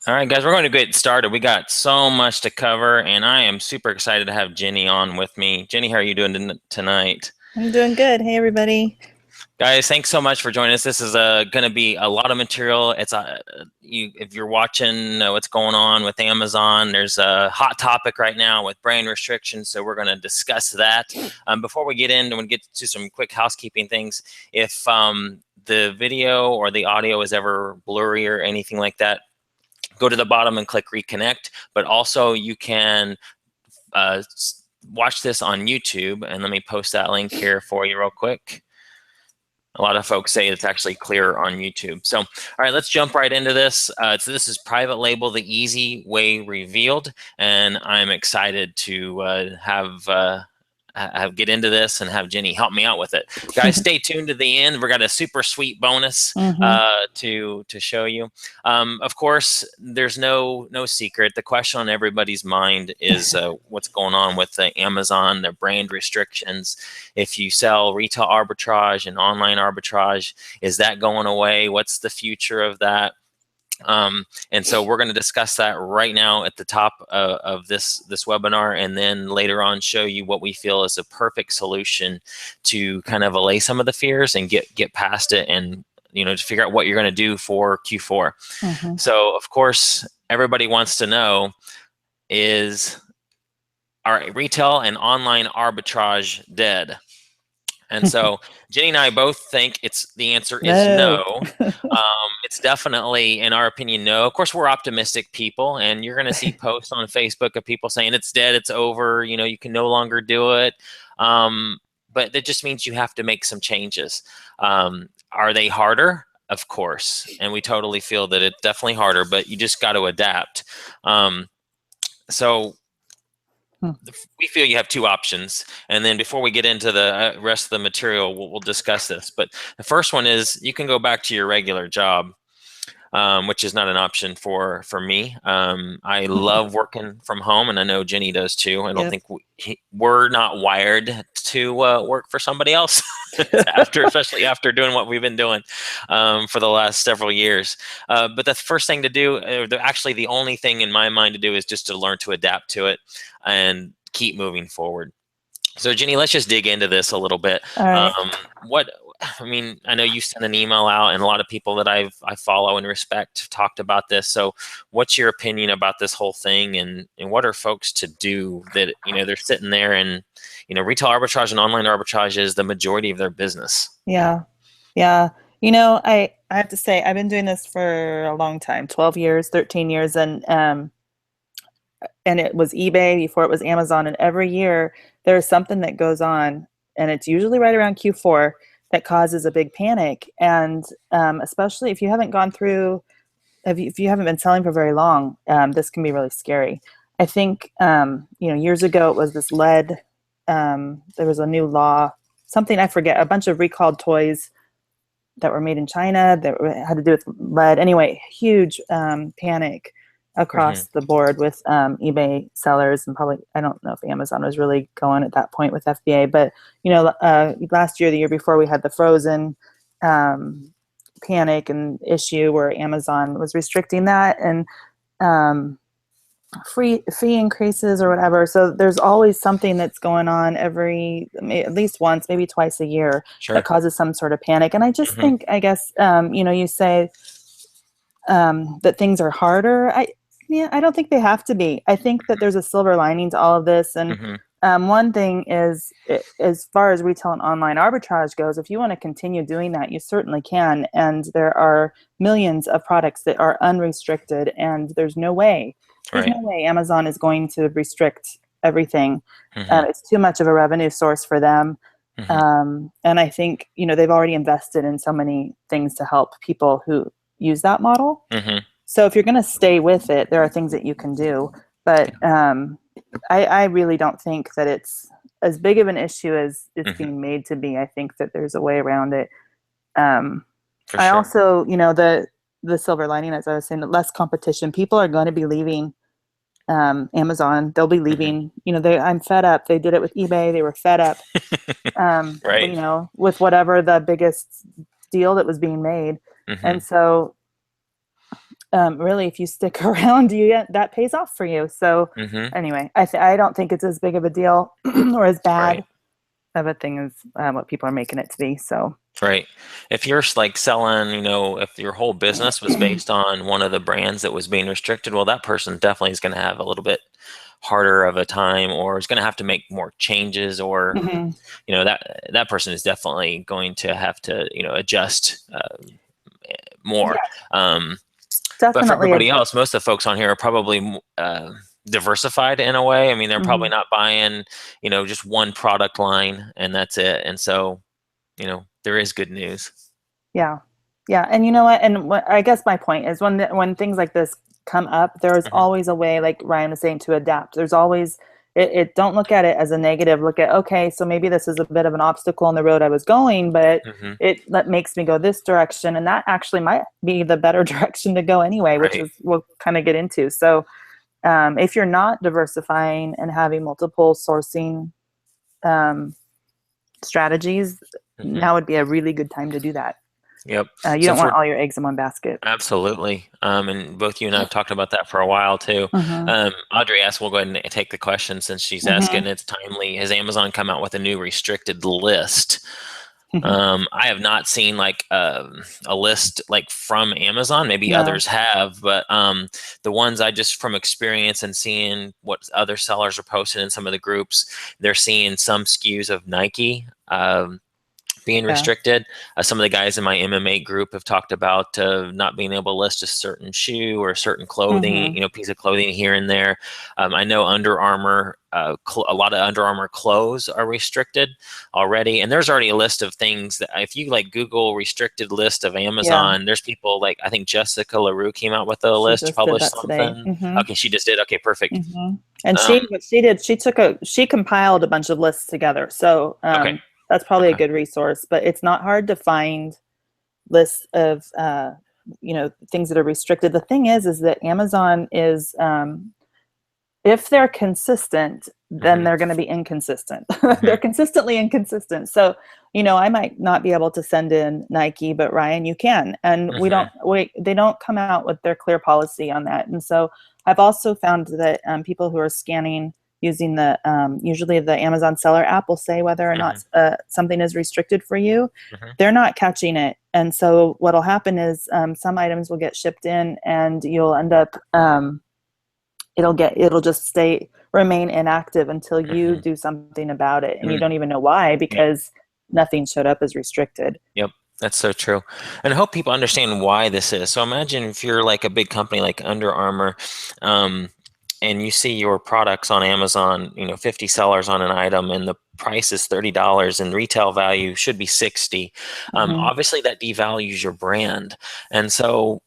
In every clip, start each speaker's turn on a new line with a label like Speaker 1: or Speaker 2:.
Speaker 1: All right, guys, we're going to get started. We got so much to cover, and I am super excited to have Jenny on with me. Jenny, how are you doing tonight?
Speaker 2: I'm doing good. Hey, everybody.
Speaker 1: Guys, thanks so much for joining us. This is going to be a lot of material. If you're watching what's going on with Amazon, there's a hot topic right now with brand restrictions, so we're going to discuss that. Before we get in, and we get to some quick housekeeping things. If the video or the audio is ever blurry or anything like that, go to the bottom and click reconnect. But also you can watch this on YouTube, and let me post that link here for you real quick. A lot of folks say it's actually clearer on YouTube. So, all right, let's jump right into this. So this is Private Label, the easy way revealed, and I'm excited to get into this and have Jenny help me out with it. Guys, stay tuned to the end. We've got a super sweet bonus to show you. Of course, there's no secret. The question on everybody's mind is what's going on with Amazon, their brand restrictions. If you sell retail arbitrage and online arbitrage, is that going away? What's the future of that? And so we're going to discuss that right now at the top of this webinar, and then later on show you what we feel is a perfect solution to kind of allay some of the fears and get past it, and to figure out what you're going to do for Q4. So of course, everybody wants to know, are retail and online arbitrage dead? And so Jenny and I both think the answer is no. It's definitely, in our opinion, no. Of course, we're optimistic people, and you're going to see posts on Facebook of people saying it's dead, it's over, you can no longer do it. But that just means you have to make some changes. Are they harder? Of course. And we totally feel that it's definitely harder, but you just got to adapt. We feel you have two options, and then before we get into the rest of the material, we'll discuss this. But the first one is you can go back to your regular job, which is not an option for me. I love working from home, and I know Jenny does too. I don't think we're not wired to work for somebody else especially after doing what we've been doing for the last several years. But the first thing to do, actually the only thing in my mind to do, is just to learn to adapt to it and keep moving forward. So Jenny, let's just dig into this a little bit.
Speaker 2: All right.
Speaker 1: I know you sent an email out, and a lot of people that I follow and respect have talked about this. So what's your opinion about this whole thing, and what are folks to do that, they're sitting there and, retail arbitrage and online arbitrage is the majority of their business?
Speaker 2: Yeah. I have to say, I've been doing this for a long time, 12 years, 13 years. And it was eBay before it was Amazon. And every year there's something that goes on, and it's usually right around Q4, that causes a big panic. And especially if you haven't gone through, if you haven't been selling for very long, this can be really scary. I think, years ago it was this lead, there was a new law, something I forget, a bunch of recalled toys that were made in China that had to do with lead. Anyway, huge panic across the board with eBay sellers, and probably, I don't know if Amazon was really going at that point with FBA, but last year, the year before, we had the frozen panic and issue where Amazon was restricting that, and fee increases or whatever. So there's always something that's going on at least once, maybe twice a year, that causes some sort of panic. And I just think, I guess, you say that things are harder. I don't think they have to be. I think that there's a silver lining to all of this. And one thing is, as far as retail and online arbitrage goes, if you want to continue doing that, you certainly can. And there are millions of products that are unrestricted, and there's no way Amazon is going to restrict everything. It's too much of a revenue source for them. And I think, they've already invested in so many things to help people who use that model. So if you're going to stay with it, there are things that you can do. But I really don't think that it's as big of an issue as it's being made to be. I think that there's a way around it. I also, the silver lining, as I was saying, less competition. People are going to be leaving Amazon. They'll be leaving. I'm fed up. They did it with eBay. They were fed up. With whatever the biggest deal that was being made. And so really, if you stick around, that pays off for you. So anyway, I don't think it's as big of a deal or as bad of a thing as what people are making it to be. So
Speaker 1: right. If you're like selling, if your whole business was based on one of the brands that was being restricted, well, that person definitely is going to have a little bit harder of a time, or is going to have to make more changes, or that person is definitely going to have to adjust more. But for
Speaker 2: definitely
Speaker 1: everybody else, most of the folks on here are probably diversified in a way. I mean, they're probably not buying just one product line and that's it. And so there is good news.
Speaker 2: Yeah. And you know what? And I guess my point is when things like this come up, there's always a way, like Ryan was saying, to adapt. There's always don't look at it as a negative. Look at, okay, so maybe this is a bit of an obstacle on the road I was going, but that makes me go this direction. And that actually might be the better direction to go anyway, which is we'll kind of get into. So if you're not diversifying and having multiple sourcing strategies, now would be a really good time to do that.
Speaker 1: Yep.
Speaker 2: You don't want all your eggs in one basket.
Speaker 1: Absolutely. And both you and I have talked about that for a while too. Audrey asked, we'll go ahead and take the question since she's asking. It's timely. Has Amazon come out with a new restricted list? I have not seen like a list like from Amazon. Maybe others have, but the ones I just from experience and seeing what other sellers are posting in some of the groups, they're seeing some SKUs of Nike being restricted. Some of the guys in my MMA group have talked about not being able to list a certain shoe or certain clothing, piece of clothing here and there. I know Under Armour, a lot of Under Armour clothes are restricted already. And there's already a list of things that if you like Google restricted list of Amazon, there's people like, I think Jessica LaRue came out with a list, published something. Okay, she just did. Okay, perfect.
Speaker 2: And what she did, she compiled a bunch of lists together. So that's probably a good resource, but it's not hard to find lists of, things that are restricted. The thing is that Amazon is, if they're consistent, then they're going to be inconsistent. They're consistently inconsistent. So, I might not be able to send in Nike, but Ryan, you can. And they don't come out with their clear policy on that. And so I've also found that people who are scanning using the usually the Amazon seller app will say whether or not something is restricted for you. They're not catching it. And so what'll happen is some items will get shipped in and you'll end up, it'll just remain inactive until you do something about it. And you don't even know why, because nothing showed up as restricted.
Speaker 1: Yep. That's so true. And I hope people understand why this is. So imagine if you're like a big company like Under Armour, and you see your products on Amazon, 50 sellers on an item and the price is $30 and retail value should be 60. Obviously that devalues your brand. And so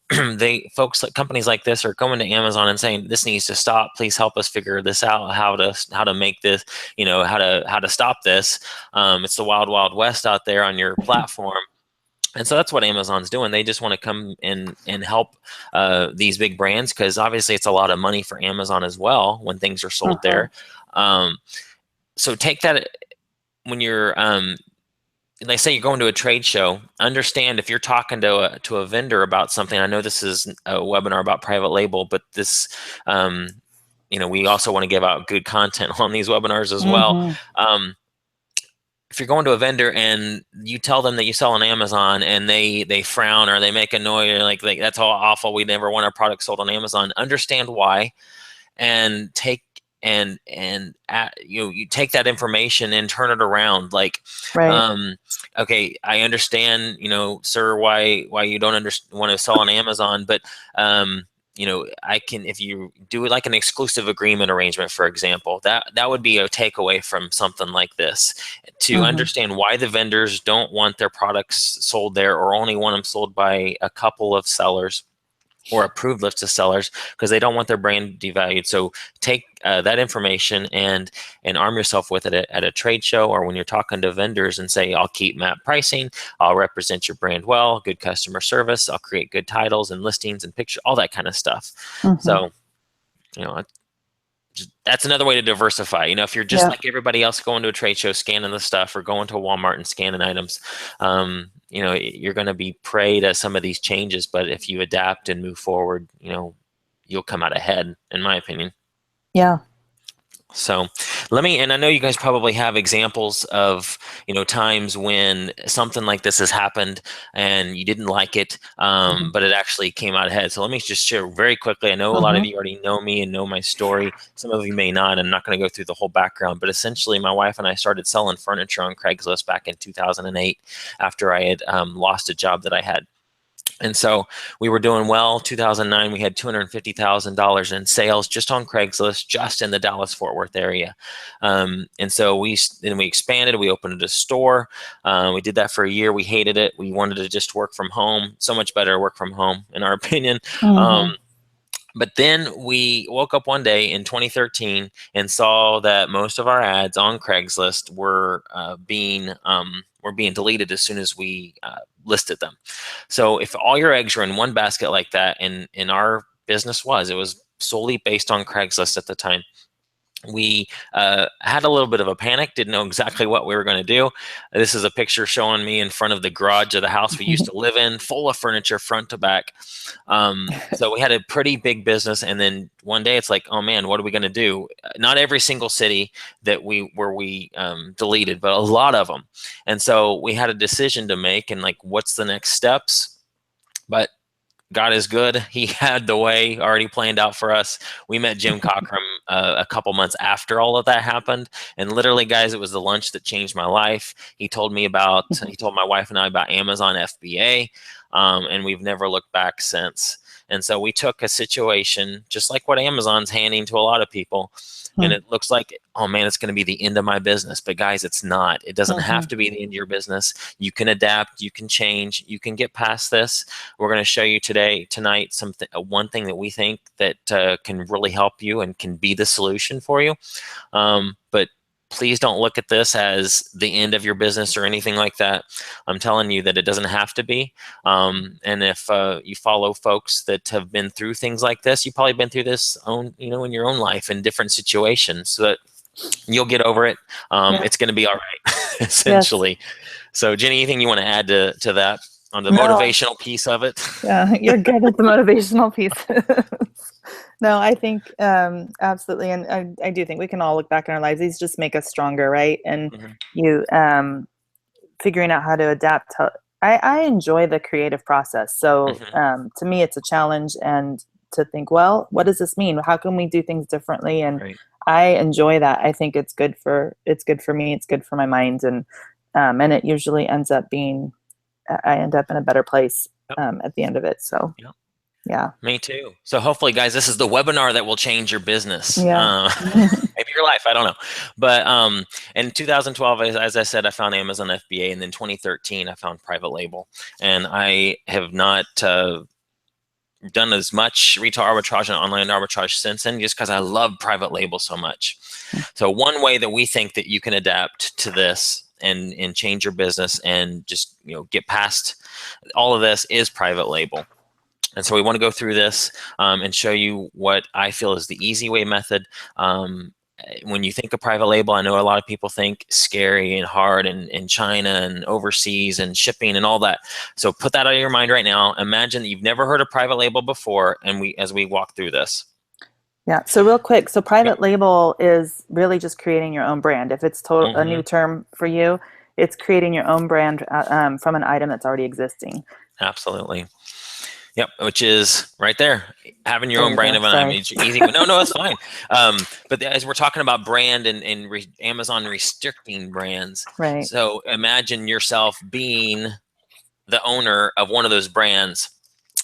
Speaker 1: companies like this are going to Amazon and saying, this needs to stop. Please help us figure this out, how to make this, how to stop this. It's the wild, wild west out there on your platform. And so that's what Amazon's doing. They just want to come in and help these big brands, because obviously it's a lot of money for Amazon as well when things are sold there. So take that when you're, they say you're going to a trade show, understand if you're talking to a vendor about something. I know this is a webinar about private label, but this, we also want to give out good content on these webinars as well. If you're going to a vendor and you tell them that you sell on Amazon and they frown or they make a noise, like that's all awful, we never want our product sold on Amazon, understand why, and you take that information and turn it around. Like, okay, I understand, sir, why you don't want to sell on Amazon, but I can, if you do it like an exclusive agreement arrangement, for example, that would be a takeaway from something like this, to understand why the vendors don't want their products sold there, or only want them sold by a couple of sellers or approved list of sellers, because they don't want their brand devalued. So take that information and arm yourself with it at a trade show, or when you're talking to vendors, and say, I'll keep MAP pricing, I'll represent your brand well, good customer service, I'll create good titles and listings and picture, all that kind of stuff. So, that's another way to diversify. You know, if you're just like everybody else going to a trade show, scanning the stuff, or going to Walmart and scanning items, you know, you're going to be prey to some of these changes. But if you adapt and move forward, you know, you'll come out ahead, in my opinion.
Speaker 2: Yeah.
Speaker 1: So and I know you guys probably have examples of, you know, times when something like this has happened and you didn't like it, but it actually came out ahead. So let me just share very quickly. I know a lot of you already know me and know my story. Some of you may not. I'm not going to go through the whole background, but essentially my wife and I started selling furniture on Craigslist back in 2008 after I had lost a job that I had. And so we were doing well. 2009, we had $250,000 in sales just on Craigslist, just in the Dallas-Fort Worth area. And so we expanded. We opened a store. We did that for a year. We hated it. We wanted to just work from home. So much better to work from home, in our opinion. But then we woke up one day in 2013 and saw that most of our ads on Craigslist were being deleted as soon as we listed them. So if all your eggs are in one basket like that, and in our business it was solely based on Craigslist at the time, we had a little bit of a panic, didn't know exactly what we were going to do. This is a picture showing me in front of the garage of the house we used to live in, full of furniture front to back. So we had a pretty big business, and then one day it's like, oh man, what are we going to do? Not every single city that we deleted, but a lot of them. And so we had a decision to make, and like, what's the next steps? But God is good. He had the way already planned out for us. We met Jim Cockrum a couple months after all of that happened. And literally, guys, it was the lunch that changed my life. He told my wife and I about Amazon FBA, and we've never looked back since. And so we took a situation just like what Amazon's handing to a lot of people. And it looks like, oh man, it's going to be the end of my business. But guys, it's not. It doesn't have to be the end of your business. You can adapt, you can change, you can get past this. We're going to show you tonight, one thing that we think that can really help you and can be the solution for you. But please don't look at this as the end of your business or anything like that. I'm telling you that it doesn't have to be. And if you follow folks that have been through things like this, you've probably been through this in your own life in different situations, so that you'll get over it. It's going to be all right, essentially. Yes. So Jenny, anything you want to add to that on the motivational piece of it?
Speaker 2: Yeah, you're good at the motivational piece. No, I think absolutely, and I do think we can all look back in our lives. These just make us stronger, right? And you figuring out how to adapt. I enjoy the creative process. So to me, it's a challenge, and to think, well, what does this mean? How can we do things differently? And I enjoy that. I think it's good for me. It's good for my mind, and it usually ends up being, I end up in a better place at the end of it. So. Yeah.
Speaker 1: Me too. So hopefully, guys, this is the webinar that will change your business.
Speaker 2: Yeah.
Speaker 1: Maybe your life. I don't know. But in 2012, as I said, I found Amazon FBA. And then 2013, I found private label. And I have not done as much retail arbitrage and online arbitrage since then, just because I love private label so much. So one way that we think that you can adapt to this and change your business and just get past all of this is private label. And so we want to go through this and show you what I feel is the easy way method. When you think of private label, I know a lot of people think scary and hard and in China and overseas and shipping and all that. So put that out of your mind right now. Imagine that you've never heard of private label before, and as we walk through this.
Speaker 2: Yeah. So real quick, so private label is really just creating your own brand. If it's a new term for you, it's creating your own brand from an item that's already existing.
Speaker 1: Absolutely. Yep, which is right there, having your own brand of an item. It's easy. No, it's fine. But as we're talking about brand and Amazon restricting brands,
Speaker 2: right?
Speaker 1: So imagine yourself being the owner of one of those brands.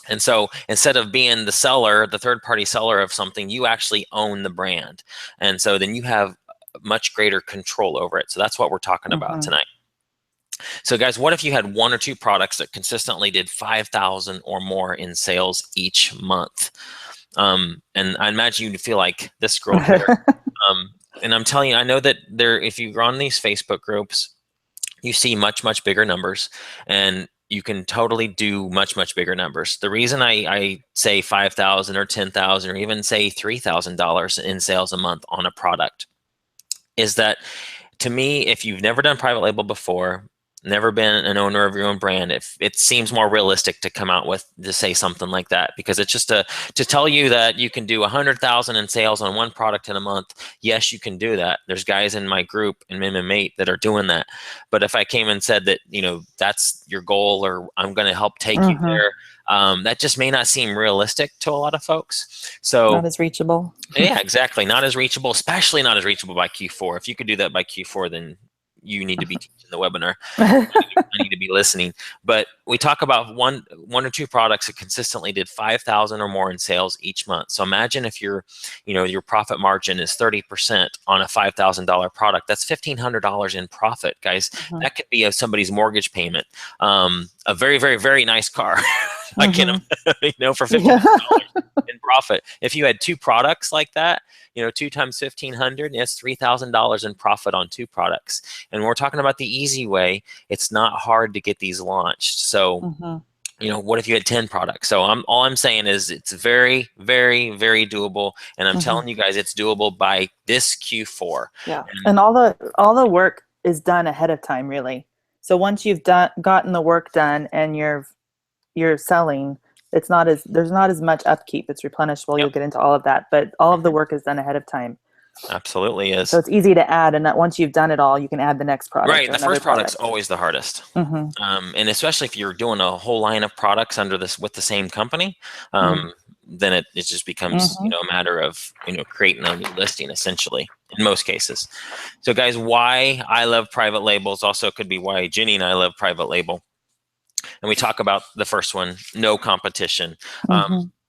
Speaker 1: And so instead of being the seller, the third-party seller of something, you actually own the brand. And so then you have much greater control over it. So that's what we're talking about tonight. So guys, what if you had one or two products that consistently did 5,000 or more in sales each month? And I imagine you'd feel like this girl here. And I'm telling you, I know that if you're on these Facebook groups, you see much, much bigger numbers. And you can totally do much, much bigger numbers. The reason I say 5,000 or 10,000 or even say $3,000 in sales a month on a product is that, to me, if you've never done private label before, never been an owner of your own brand, if it seems more realistic to come out with to say something like that, because it's just to tell you that you can do 100,000 in sales on one product in a month. Yes, you can do that. There's guys in my group in MM8 that are doing that. But if I came and said that, that's your goal, or I'm going to help take you there, that just may not seem realistic to a lot of folks. So
Speaker 2: not as reachable.
Speaker 1: Yeah, exactly. Not as reachable, especially not as reachable by Q4. If you could do that by Q4, then you need to be teaching the webinar. I need to be listening. But we talk about one or two products that consistently did 5,000 or more in sales each month. So imagine if your profit margin is 30% on a $5,000 product. That's $1,500 in profit, guys. That could be somebody's mortgage payment. A very, very, very nice car. I can, for $1,500 in profit. If you had two products like that, 2 times 1,500, that's $3,000 in profit on two products. And we're talking about the easy way. It's not hard to get these launched. So, what if you had 10 products? So all I'm saying is it's very, very, very doable. And I'm telling you guys, it's doable by this Q4.
Speaker 2: Yeah. And all the work is done ahead of time, really. So once you've gotten the work done and you're selling, there's not as much upkeep. It's replenishable. You'll get into all of that, but all of the work is done ahead of time.
Speaker 1: Absolutely is.
Speaker 2: So it's easy to add, and that once you've done it all, you can add the next product.
Speaker 1: Right. The first product's always the hardest. And especially if you're doing a whole line of products with the same company, then it just becomes a matter of creating a new listing, essentially, in most cases. So guys, why I love private labels also could be why Jenny and I love private label. And we talk about the first one, no competition.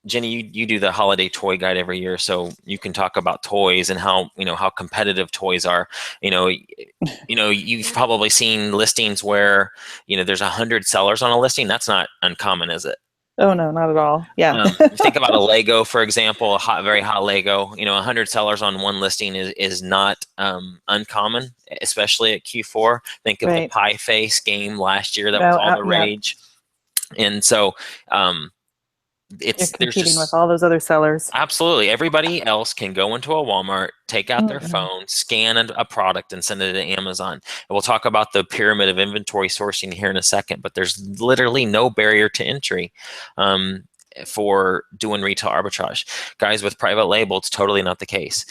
Speaker 1: Jenny, you do the holiday toy guide every year, so you can talk about toys and how competitive toys are. You've probably seen listings where there's 100 sellers on a listing. That's not uncommon, is it?
Speaker 2: Oh no, not at all. Yeah.
Speaker 1: Think about a Lego, for example, very hot Lego. 100 sellers on one listing is not uncommon, especially at Q4. Think of the Pie Face game last year that was all the rage, and so
Speaker 2: you're competing with all those other sellers.
Speaker 1: Absolutely, everybody else can go into a Walmart, take out their phone, scan a product, and send it to Amazon. And we'll talk about the pyramid of inventory sourcing here in a second, but there's literally no barrier to entry for doing retail arbitrage. Guys, with private label, it's totally not the case.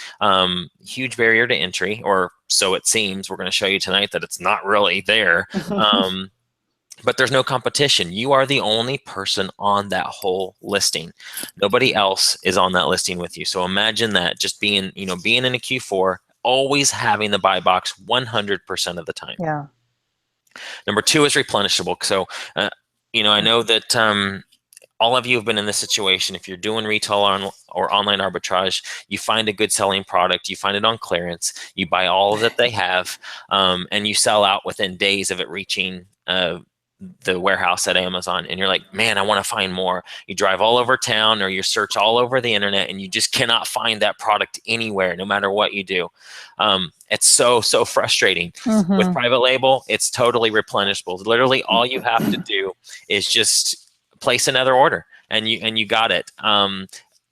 Speaker 1: Huge barrier to entry, or so it seems. We're going to show you tonight that it's not really there. But there's no competition. You are the only person on that whole listing. Nobody else is on that listing with you. So imagine that, just being in a Q4, always having the buy box 100% of the time.
Speaker 2: Yeah.
Speaker 1: Number 2 is replenishable. So, I know that all of you have been in this situation. If you're doing retail or online arbitrage, you find a good selling product, you find it on clearance, you buy all that they have, and you sell out within days of it reaching the warehouse at Amazon, and you're like, man, I want to find more. You drive all over town, or you search all over the internet, and you just cannot find that product anywhere, no matter what you do. It's so frustrating. With private label, it's totally replenishable. Literally, all you have to do is just place another order, and you got it.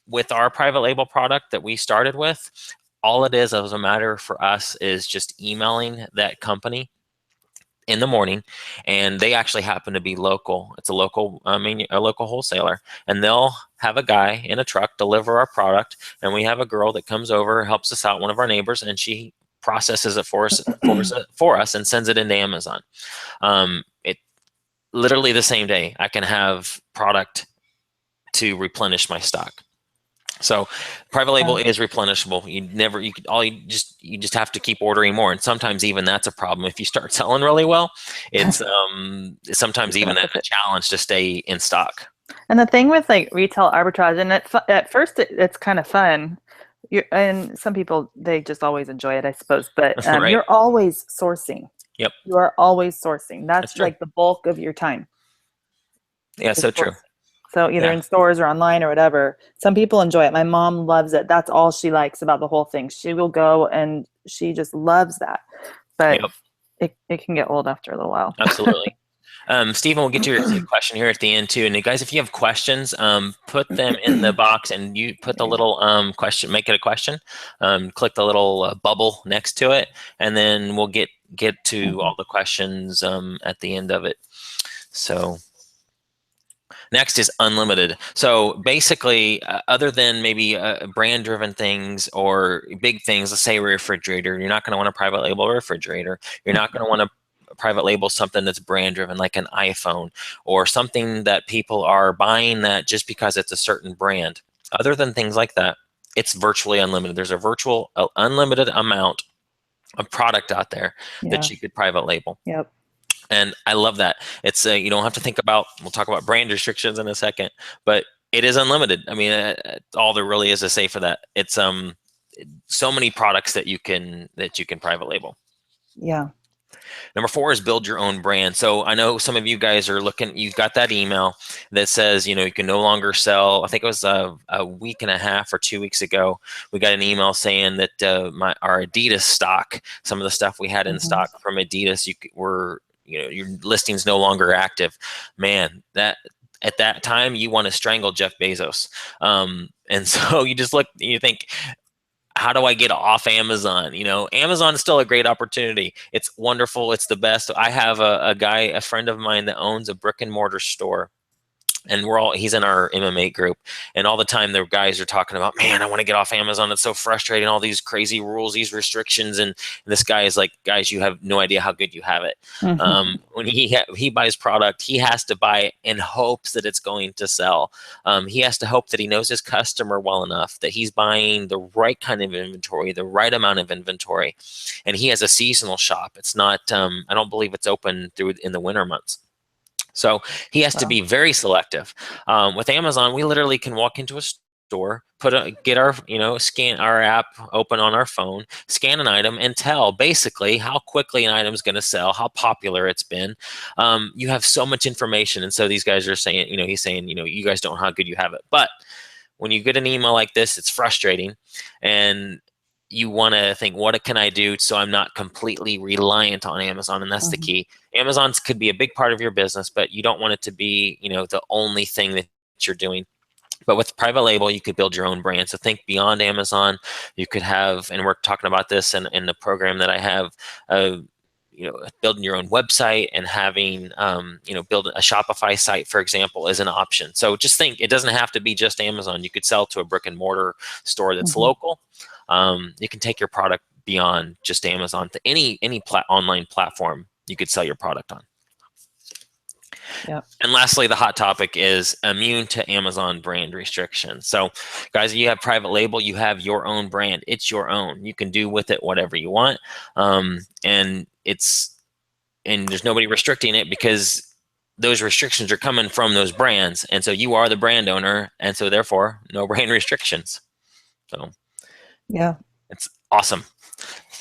Speaker 1: With our private label product that we started with, all it is as a matter for us is just emailing that company in the morning, and they actually happen to be local. It's a local wholesaler, and they'll have a guy in a truck deliver our product, and we have a girl that comes over, helps us out, one of our neighbors, and she processes it for us and sends it into Amazon. It literally the same day I can have product to replenish my stock. So private label is replenishable. You just have to keep ordering more. And sometimes even that's a problem. If you start selling really well, it's sometimes even a challenge to stay in stock.
Speaker 2: And the thing with like retail arbitrage, and at first it's kind of fun. And some people, they just always enjoy it, I suppose. But you're always sourcing.
Speaker 1: Yep.
Speaker 2: You are always sourcing. That's like the bulk of your time.
Speaker 1: Yeah, so true.
Speaker 2: So either in stores or online or whatever. Some people enjoy it. My mom loves it. That's all she likes about the whole thing. She will go and she just loves that. But it can get old after a little while.
Speaker 1: Absolutely. Stephen, we'll get to your question here at the end too. And guys, if you have questions, put them in the box, and you put the little question, make it a question. Click the little bubble next to it, and then we'll get to all the questions at the end of it. So next is unlimited. So basically, other than maybe brand-driven things or big things, let's say a refrigerator, you're not going to want a private label refrigerator. You're not going to want to private label something that's brand driven, like an iPhone, or something that people are buying that just because it's a certain brand. Other than things like that, it's virtually unlimited. There's a virtual unlimited amount of product out there that you could private label.
Speaker 2: Yep.
Speaker 1: And I love that. It's you don't have to think about, we'll talk about brand restrictions in a second, but it is unlimited. I mean, all there really is to say for that. It's so many products that you can private label.
Speaker 2: Yeah.
Speaker 1: Number 4 is build your own brand. So I know some of you guys are looking, you've got that email that says, you can no longer sell. I think it was a week and a half or 2 weeks ago, we got an email saying that our Adidas stock, some of the stuff we had in stock from Adidas, your listing's no longer active. Man, that at that time you want to strangle Jeff Bezos. And so you just look, you think, how do I get off Amazon? Amazon is still a great opportunity. It's wonderful. It's the best. I have a friend of mine that owns a brick and mortar store, and he's in our MMA group, and all the time the guys are talking about, man, I want to get off Amazon. It's so frustrating, all these crazy rules, these restrictions. And this guy is like, guys, you have no idea how good you have it. When he buys product, he has to buy it in hopes that it's going to sell. He has to hope that he knows his customer well enough, that he's buying the right kind of inventory, the right amount of inventory. And he has a seasonal shop. It's not, I don't believe it's open in the winter months. So he has to be very selective. With Amazon, we literally can walk into a store, get our, scan our app open on our phone, scan an item, and tell basically how quickly an item is going to sell, how popular it's been. You have so much information. And so these guys are saying, he's saying, you guys don't know how good you have it. But when you get an email like this, it's frustrating. And you want to think, what can I do so I'm not completely reliant on Amazon? And that's the key. Amazon could be a big part of your business, but you don't want it to be, the only thing that you're doing. But with private label, you could build your own brand. So think beyond Amazon. You could have, and we're talking about this in the program that I have, building your own website and having, build a Shopify site, for example, is an option. So just think, it doesn't have to be just Amazon. You could sell to a brick and mortar store that's local. You can take your product beyond just Amazon to any online platform you could sell your product on.
Speaker 2: Yep.
Speaker 1: And lastly, the hot topic is immune to Amazon brand restrictions. So guys, you have private label, you have your own brand. It's your own. You can do with it whatever you want. And there's nobody restricting it, because those restrictions are coming from those brands. And so you are the brand owner. And so therefore, no brand restrictions. So
Speaker 2: yeah,
Speaker 1: it's awesome.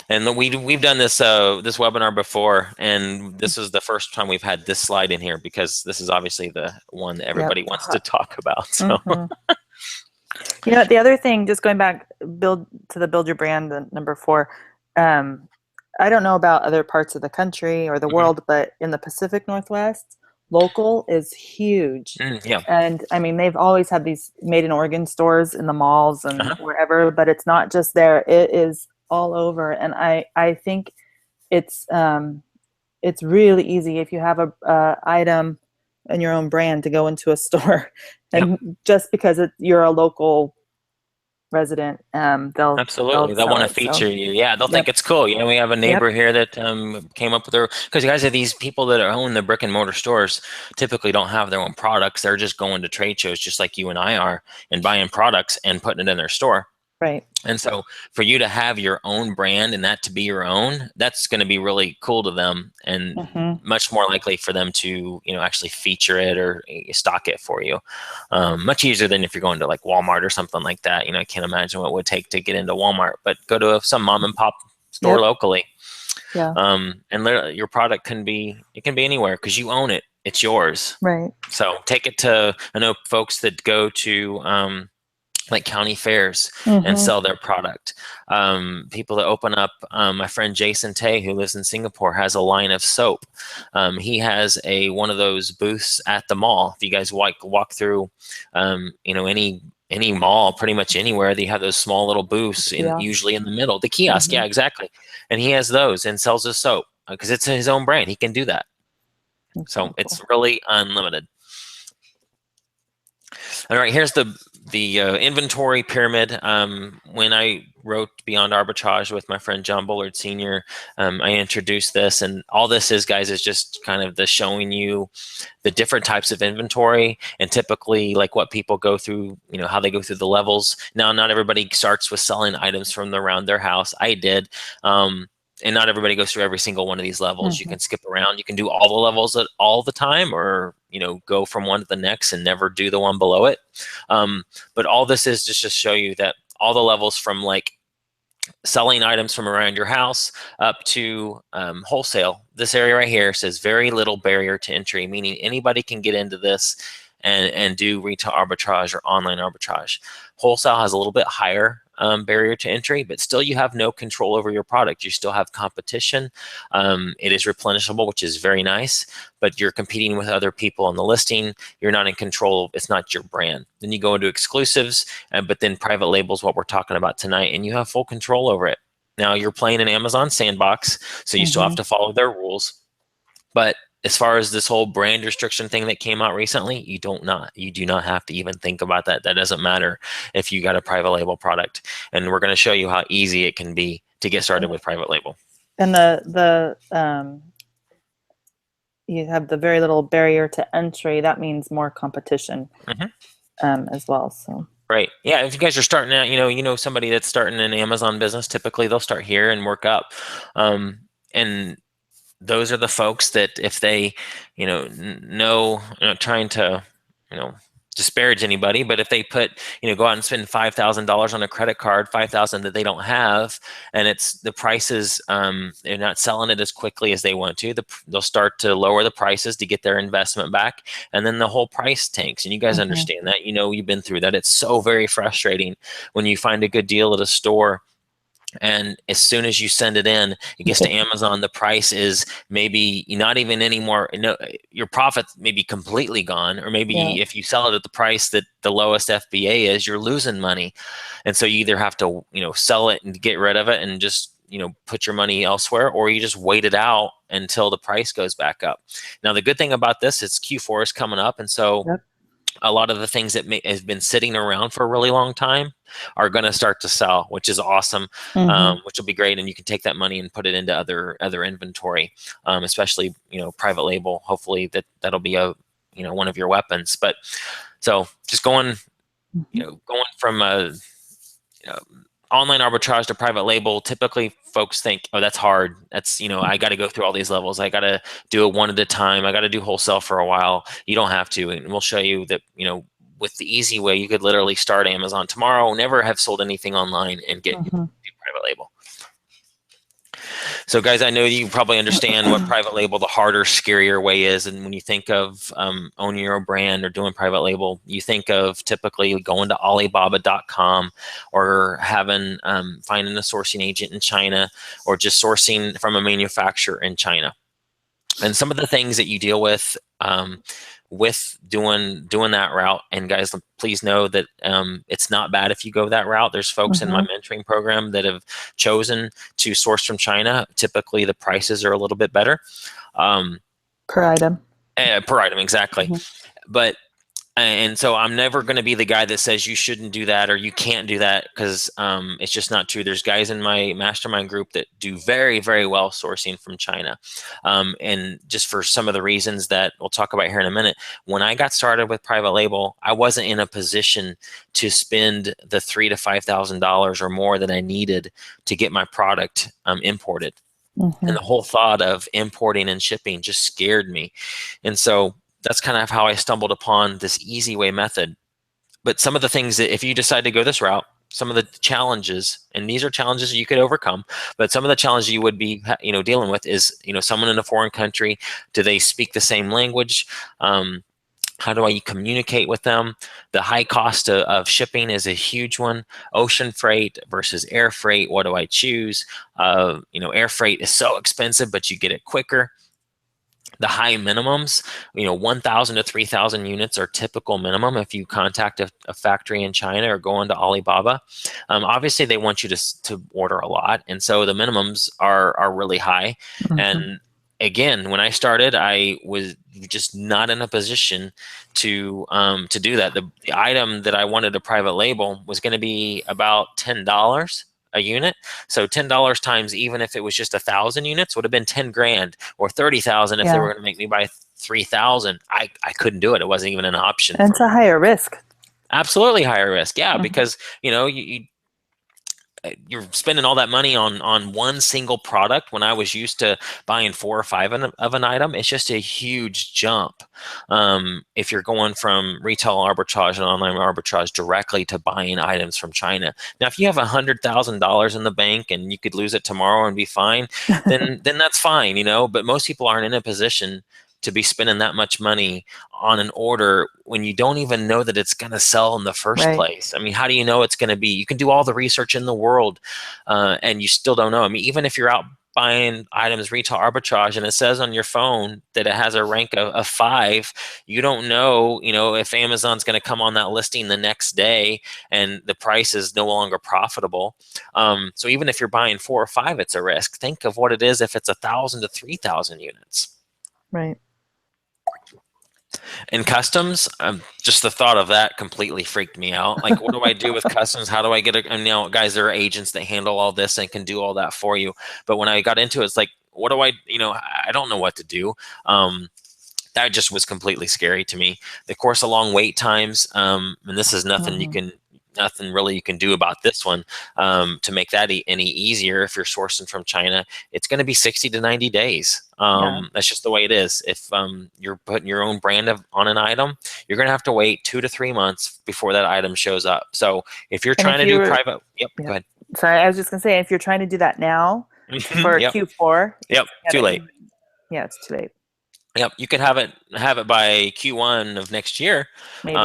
Speaker 1: And we've done this this webinar before, and this is the first time we've had this slide in here, because this is obviously the one that everybody wants to talk about. So,
Speaker 2: the other thing, just going back, build your brand, number 4. I don't know about other parts of the country or the world, but in the Pacific Northwest, local is huge.
Speaker 1: Yeah.
Speaker 2: And I mean, they've always had these made in Oregon stores in the malls and wherever, but it's not just there. It is all over. And I think it's really easy if you have a item in your own brand to go into a store, and just because you're a local resident, they'll
Speaker 1: want to feature you. Yeah, they'll think it's cool. We have a neighbor here that came up with because you guys have these people that own the brick and mortar stores typically don't have their own products. They're just going to trade shows just like you and I are, and buying products and putting it in their store.
Speaker 2: Right.
Speaker 1: And so for you to have your own brand and that to be your own, that's going to be really cool to them, and much more likely for them to, actually feature it or stock it for you. Much easier than if you're going to like Walmart or something like that. I can't imagine what it would take to get into Walmart, but go to some mom and pop store locally.
Speaker 2: Yeah.
Speaker 1: And your product can be anywhere because you own it. It's yours.
Speaker 2: Right.
Speaker 1: So take it to, I know folks that go to, like county fairs and
Speaker 2: Mm-hmm.
Speaker 1: sell their product. People that open up, my friend Jason Tay, who lives in Singapore, has a line of soap. He has one of those booths at the mall. If you guys walk through, any mall, pretty much anywhere, they have those small little booths, usually in the middle. The kiosk,
Speaker 2: Mm-hmm.
Speaker 1: yeah, exactly. And he has those and sells his soap because it's his own brand. He can do that.
Speaker 2: That's
Speaker 1: So
Speaker 2: really
Speaker 1: it's
Speaker 2: cool.
Speaker 1: really unlimited. All right, here's the inventory pyramid. When I wrote Beyond Arbitrage with my friend John Bullard Sr., I introduced this, and all this is, guys, is just kind of the showing you the different types of inventory and typically like what people go through, how they go through the levels. Now, not everybody starts with selling items from around their house. I did. And not everybody goes through every single one of these levels. You
Speaker 2: Mm-hmm.
Speaker 1: can skip around. You can do all the levels at all the time, or go from one to the next and never do the one below it. But all this is just to show you that all the levels from like selling items from around your house up to wholesale. This area right here says very little barrier to entry, meaning anybody can get into this and do retail arbitrage or online arbitrage. Wholesale has a little bit higher barrier to entry, but still you have no control over your product. You still have competition. It is replenishable, which is very nice, but you're competing with other people on the listing. You're not in control. It's not your brand. Then you go into exclusives, but then private labels, what we're talking about tonight, and you have full control over it. Now you're playing an Amazon sandbox, so you still have
Speaker 2: Mm-hmm.
Speaker 1: to follow their rules. But as far as this whole brand restriction thing that came out recently, you do not have to even think about that. That doesn't matter if you got a private label product. And we're going to show you how easy it can be to get started with private label.
Speaker 2: And you have the very little barrier to entry. That means more competition as well. So
Speaker 1: right, yeah. If you guys are starting out, somebody that's starting an Amazon business, typically they'll start here and work up. And those are the folks that if they, trying to, disparage anybody, but if they go out and spend $5,000 on a credit card, 5,000 that they don't have, and it's the prices, they're not selling it as quickly as they want to. They'll start to lower the prices to get their investment back, and then the whole price tanks. And you guys understand that, you've been through that. It's so very frustrating when you find a good deal at a store, and as soon as you send it in, it gets to Amazon, the price is maybe not even anymore. Your profit may be completely gone, or maybe if you sell it at the price that the lowest FBA is, you're losing money. And so you either have to, sell it and get rid of it and just, put your money elsewhere, or you just wait it out until the price goes back up. Now, the good thing about this is Q4 is coming up. And so a lot of the things that has been sitting around for a really long time are going to start to sell, which is awesome, which will be great. And you can take that money and put it into other inventory, especially private label. Hopefully that'll be one of your weapons. But so just going from online arbitrage to private label, typically folks think, oh, that's hard. That's, I got to go through all these levels. I got to do it one at a time. I got to do wholesale for a while. You don't have to. And we'll show you that, with the easy way, you could literally start Amazon tomorrow, never have sold anything online, and do private label. So guys, I know you probably understand what private label, the harder, scarier way is. And when you think of owning your own brand or doing private label, you think of typically going to Alibaba.com or finding a sourcing agent in China, or just sourcing from a manufacturer in China. And some of the things that you deal with doing that route, and guys, please know that it's not bad if you go that route. There's folks in my mentoring program that have chosen to source from China. Typically the prices are a little bit better
Speaker 2: per item.
Speaker 1: Exactly. But and so I'm never going to be the guy that says you shouldn't do that or you can't do that, because it's just not true. There's guys in my mastermind group that do very, very well sourcing from China. And just for some of the reasons that we'll talk about here in a minute, when I got started with private label, I wasn't in a position to spend the $3,000 to $5,000 or more that I needed to get my product imported. And the whole thought of importing and shipping just scared me. And so that's kind of how I stumbled upon this easy way method. But some of the things that, if you decide to go this route, some of the challenges, and these are challenges you could overcome, but some of the challenges you would be, dealing with is, someone in a foreign country, do they speak the same language? How do I communicate with them? The high cost of shipping is a huge one. Ocean freight versus air freight. What do I choose? Air freight is so expensive, but you get it quicker. The high minimums, 1,000 to 3,000 units are typical minimum if you contact a factory in China or go into Alibaba. Obviously, they want you to order a lot, and so the minimums are really high.
Speaker 2: Mm-hmm.
Speaker 1: And again, when I started, I was just not in a position to do that. The item that I wanted a private label was going to be about $10 a unit. So $10 times, even if it was just 1,000 units, would have been 10 grand, or 30,000 if they were going to make me buy 3,000. I couldn't do it. It wasn't even an option
Speaker 2: and
Speaker 1: for
Speaker 2: it's a
Speaker 1: me.
Speaker 2: higher risk.
Speaker 1: Absolutely higher risk. Yeah,
Speaker 2: Mm-hmm.
Speaker 1: because you're spending all that money on one single product when I was used to buying 4 or 5 of an item. It's just a huge jump if you're going from retail arbitrage and online arbitrage directly to buying items from China. Now, if you have $100,000 in the bank and you could lose it tomorrow and be fine, then that's fine, but most people aren't in a position to be spending that much money on an order when you don't even know that it's going to sell in the first place. I mean, how do you know it's going to be? You can do all the research in the world, and you still don't know. I mean, even if you're out buying items retail arbitrage and it says on your phone that it has a rank of 5, you don't know, if Amazon's going to come on that listing the next day and the price is no longer profitable. So even if you're buying 4 or 5, it's a risk. Think of what it is if it's 1,000 to 3,000 units.
Speaker 2: Right.
Speaker 1: In customs, just the thought of that completely freaked me out. Like, what do I do with customs? How do I get guys, there are agents that handle all this and can do all that for you. But when I got into it, it's like, what do I don't know what to do. That just was completely scary to me. Of course, along wait times, and this is nothing nothing really you can do about this one to make that any easier. If you're sourcing from China, it's going to be 60 to 90 days. That's just the way it is. If you're putting your own brand on an item, you're going to have to wait 2 to 3 months before that item shows up. So if you're trying to do private, go ahead.
Speaker 2: Sorry, I was just going to say, if you're trying to do that now for Q4,
Speaker 1: too late.
Speaker 2: Yeah, it's too late.
Speaker 1: Yep, you could have it by Q1 of next year,
Speaker 2: maybe.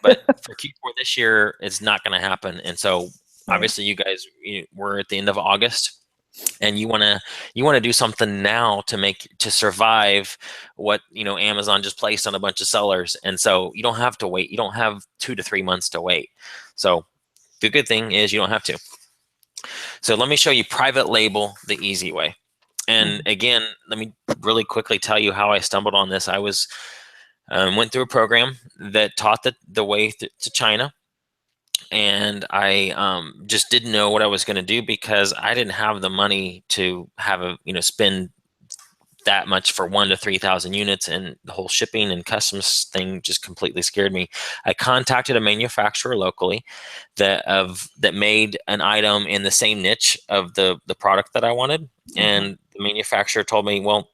Speaker 1: But for Q4 this year, it's not going to happen. And so, obviously, you guys, we're at the end of August, and you want to do something now to survive what Amazon just placed on a bunch of sellers. And so you don't have to wait. You don't have 2 to 3 months to wait. So the good thing is you don't have to. So let me show you private label the easy way. And again, let me really quickly tell you how I stumbled on this. I went through a program that taught the way to China, and I just didn't know what I was going to do because I didn't have the money to have spend that much for 1,000 to 3,000 units, and the whole shipping and customs thing just completely scared me. I contacted a manufacturer locally that made an item in the same niche of the product that I wanted, and the manufacturer told me, well,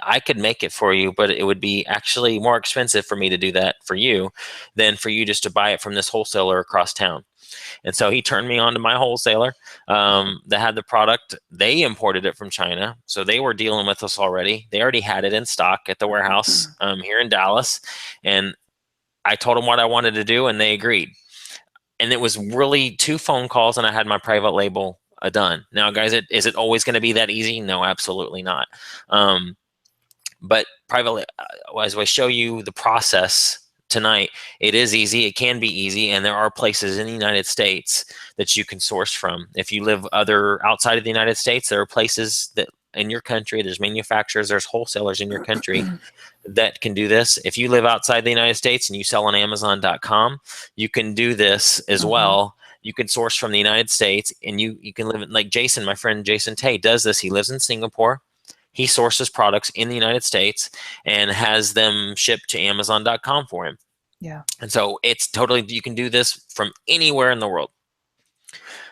Speaker 1: I could make it for you, but it would be actually more expensive for me to do that for you than for you just to buy it from this wholesaler across town. And so he turned me on to my wholesaler that had the product. They imported it from China, so they were dealing with us already. They already had it in stock at the warehouse here in Dallas, and I told them what I wanted to do, and they agreed. And it was really 2 phone calls, and I had my private label done. Now, guys, is it always going to be that easy? No, absolutely not. But privately, as I show you the process tonight, it is easy. It can be easy, and there are places in the United States that you can source from. If you live outside of the United States, there are places that in your country, there's manufacturers, there's wholesalers in your country that can do this. If you live outside the United States and you sell on Amazon.com, you can do this as well. You can source from the United States, and you can live like Jason, my friend Jason Tay does this. He lives in Singapore. He sources products in the United States and has them shipped to Amazon.com for him.
Speaker 2: Yeah.
Speaker 1: And so it's totally, you can do this from anywhere in the world.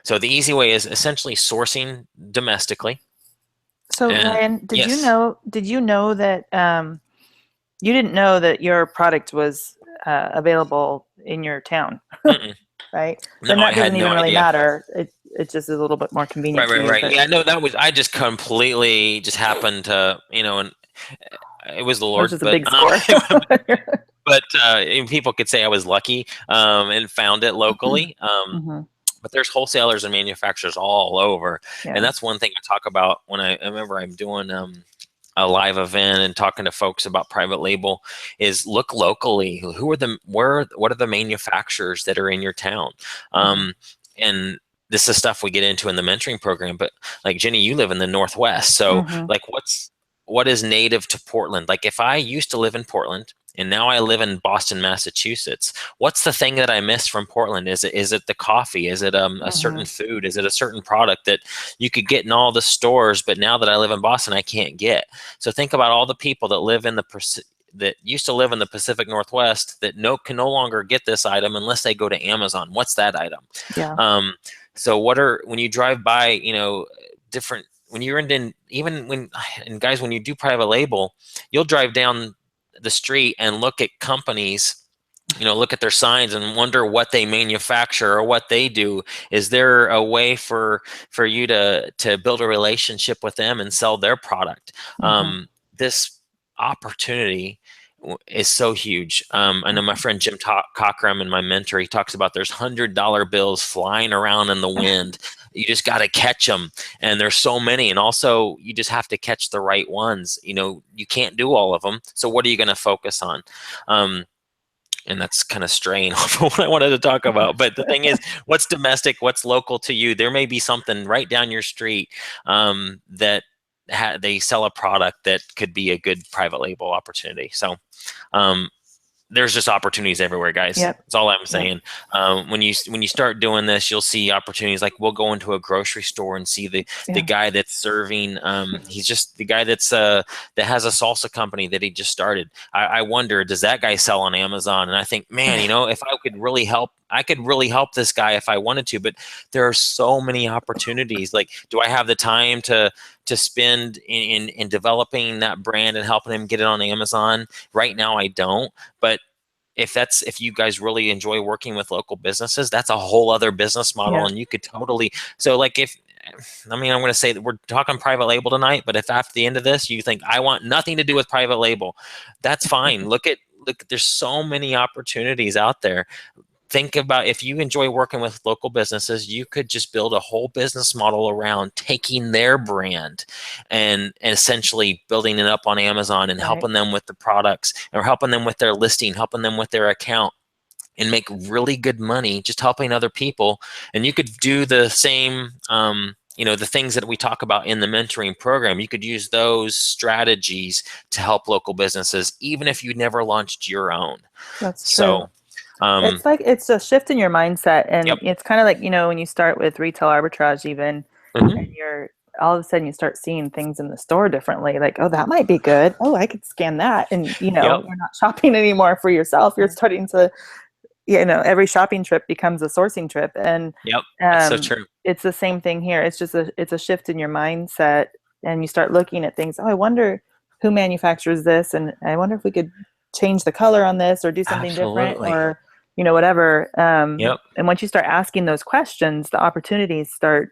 Speaker 1: So the easy way is essentially sourcing domestically.
Speaker 2: So Ryan, did you know that you didn't know that your product was available in your town, right?
Speaker 1: No,
Speaker 2: then that doesn't even really
Speaker 1: idea.
Speaker 2: matter. It just is a little bit more convenient.
Speaker 1: Right. Yeah, no, I just completely just happened to, and it was the Lord.
Speaker 2: Which is a big score.
Speaker 1: but and people could say I was lucky and found it locally.
Speaker 2: Mm-hmm.
Speaker 1: But there's wholesalers and manufacturers all over, and
Speaker 2: Yeah.
Speaker 1: that's one thing I talk about when I remember I'm doing a live event and talking to folks about private label is look locally. Who are what are the manufacturers that are in your town?
Speaker 2: Mm-hmm.
Speaker 1: And this is stuff we get into in the mentoring program, but like Jenny, you live in the Northwest. So
Speaker 2: Mm-hmm.
Speaker 1: like what is native to Portland? Like if I used to live in Portland and now I live in Boston, Massachusetts, what's the thing that I miss from Portland? Is it the coffee? Is it a
Speaker 2: Mm-hmm.
Speaker 1: certain food? Is it a certain product that you could get in all the stores, but now that I live in Boston, I can't get? So think about all the people that live in that used to live in the Pacific Northwest that can no longer get this item unless they go to Amazon. What's that item?
Speaker 2: Yeah.
Speaker 1: So when you drive by, different when you're in even when and guys, when you do private label, you'll drive down the street and look at companies, look at their signs and wonder what they manufacture or what they do. Is there a way for you to build a relationship with them and sell their product?
Speaker 2: Mm-hmm.
Speaker 1: This opportunity is so huge. I know my
Speaker 2: Mm-hmm.
Speaker 1: friend Jim Cockram, and my mentor, he talks about there's $100 bills flying around in the wind. You just got to catch them, and there's so many. And also, you just have to catch the right ones. You can't do all of them. So what are you going to focus on? And that's kind of straying off of what I wanted to talk about. But the thing is, what's domestic, what's local to you? There may be something right down your street that they sell a product that could be a good private label opportunity. So um, there's just opportunities everywhere, guys.
Speaker 2: Yep.
Speaker 1: That's all I'm
Speaker 2: Yep.
Speaker 1: saying. When you start doing this, you'll see opportunities. Like we'll go into a grocery store and see the guy that's serving. He's just the guy that has a salsa company that he just started. I wonder, does that guy sell on Amazon? And I think, man, if I could really help, I could really help this guy if I wanted to. But there are so many opportunities. Like, do I have the time to spend in developing that brand and helping him get it on Amazon? Right now, I don't. But if you guys really enjoy working with local businesses, that's a whole other business model.
Speaker 2: Yeah.
Speaker 1: And you could totally, so like I'm going to say that we're talking private label tonight, but if after the end of this, you think I want nothing to do with private label, that's fine. Look, there's so many opportunities out there. Think about, if you enjoy working with local businesses, you could just build a whole business model around taking their brand and essentially building it up on Amazon and
Speaker 2: Right.
Speaker 1: helping them with the products, or helping them with their listing, helping them with their account, and make really good money just helping other people. And you could do the same, the things that we talk about in the mentoring program. You could use those strategies to help local businesses, even if you never launched your own.
Speaker 2: That's true.
Speaker 1: So
Speaker 2: It's like it's a shift in your mindset, and
Speaker 1: yep.
Speaker 2: it's kind of like when you start with retail arbitrage, even, and
Speaker 1: Mm-hmm.
Speaker 2: you're all of a sudden you start seeing things in the store differently. Like, oh, that might be good. Oh, I could scan that, and
Speaker 1: Yep.
Speaker 2: you're not shopping anymore for yourself. You're starting to, every shopping trip becomes a sourcing trip, and
Speaker 1: Yep. That's so true.
Speaker 2: it's the same thing here. It's just it's a shift in your mindset, and you start looking at things. Oh, I wonder who manufactures this, and I wonder if we could change the color on this or do something different,
Speaker 1: Absolutely.
Speaker 2: or whatever.
Speaker 1: Yep.
Speaker 2: And once you start asking those questions, the opportunities start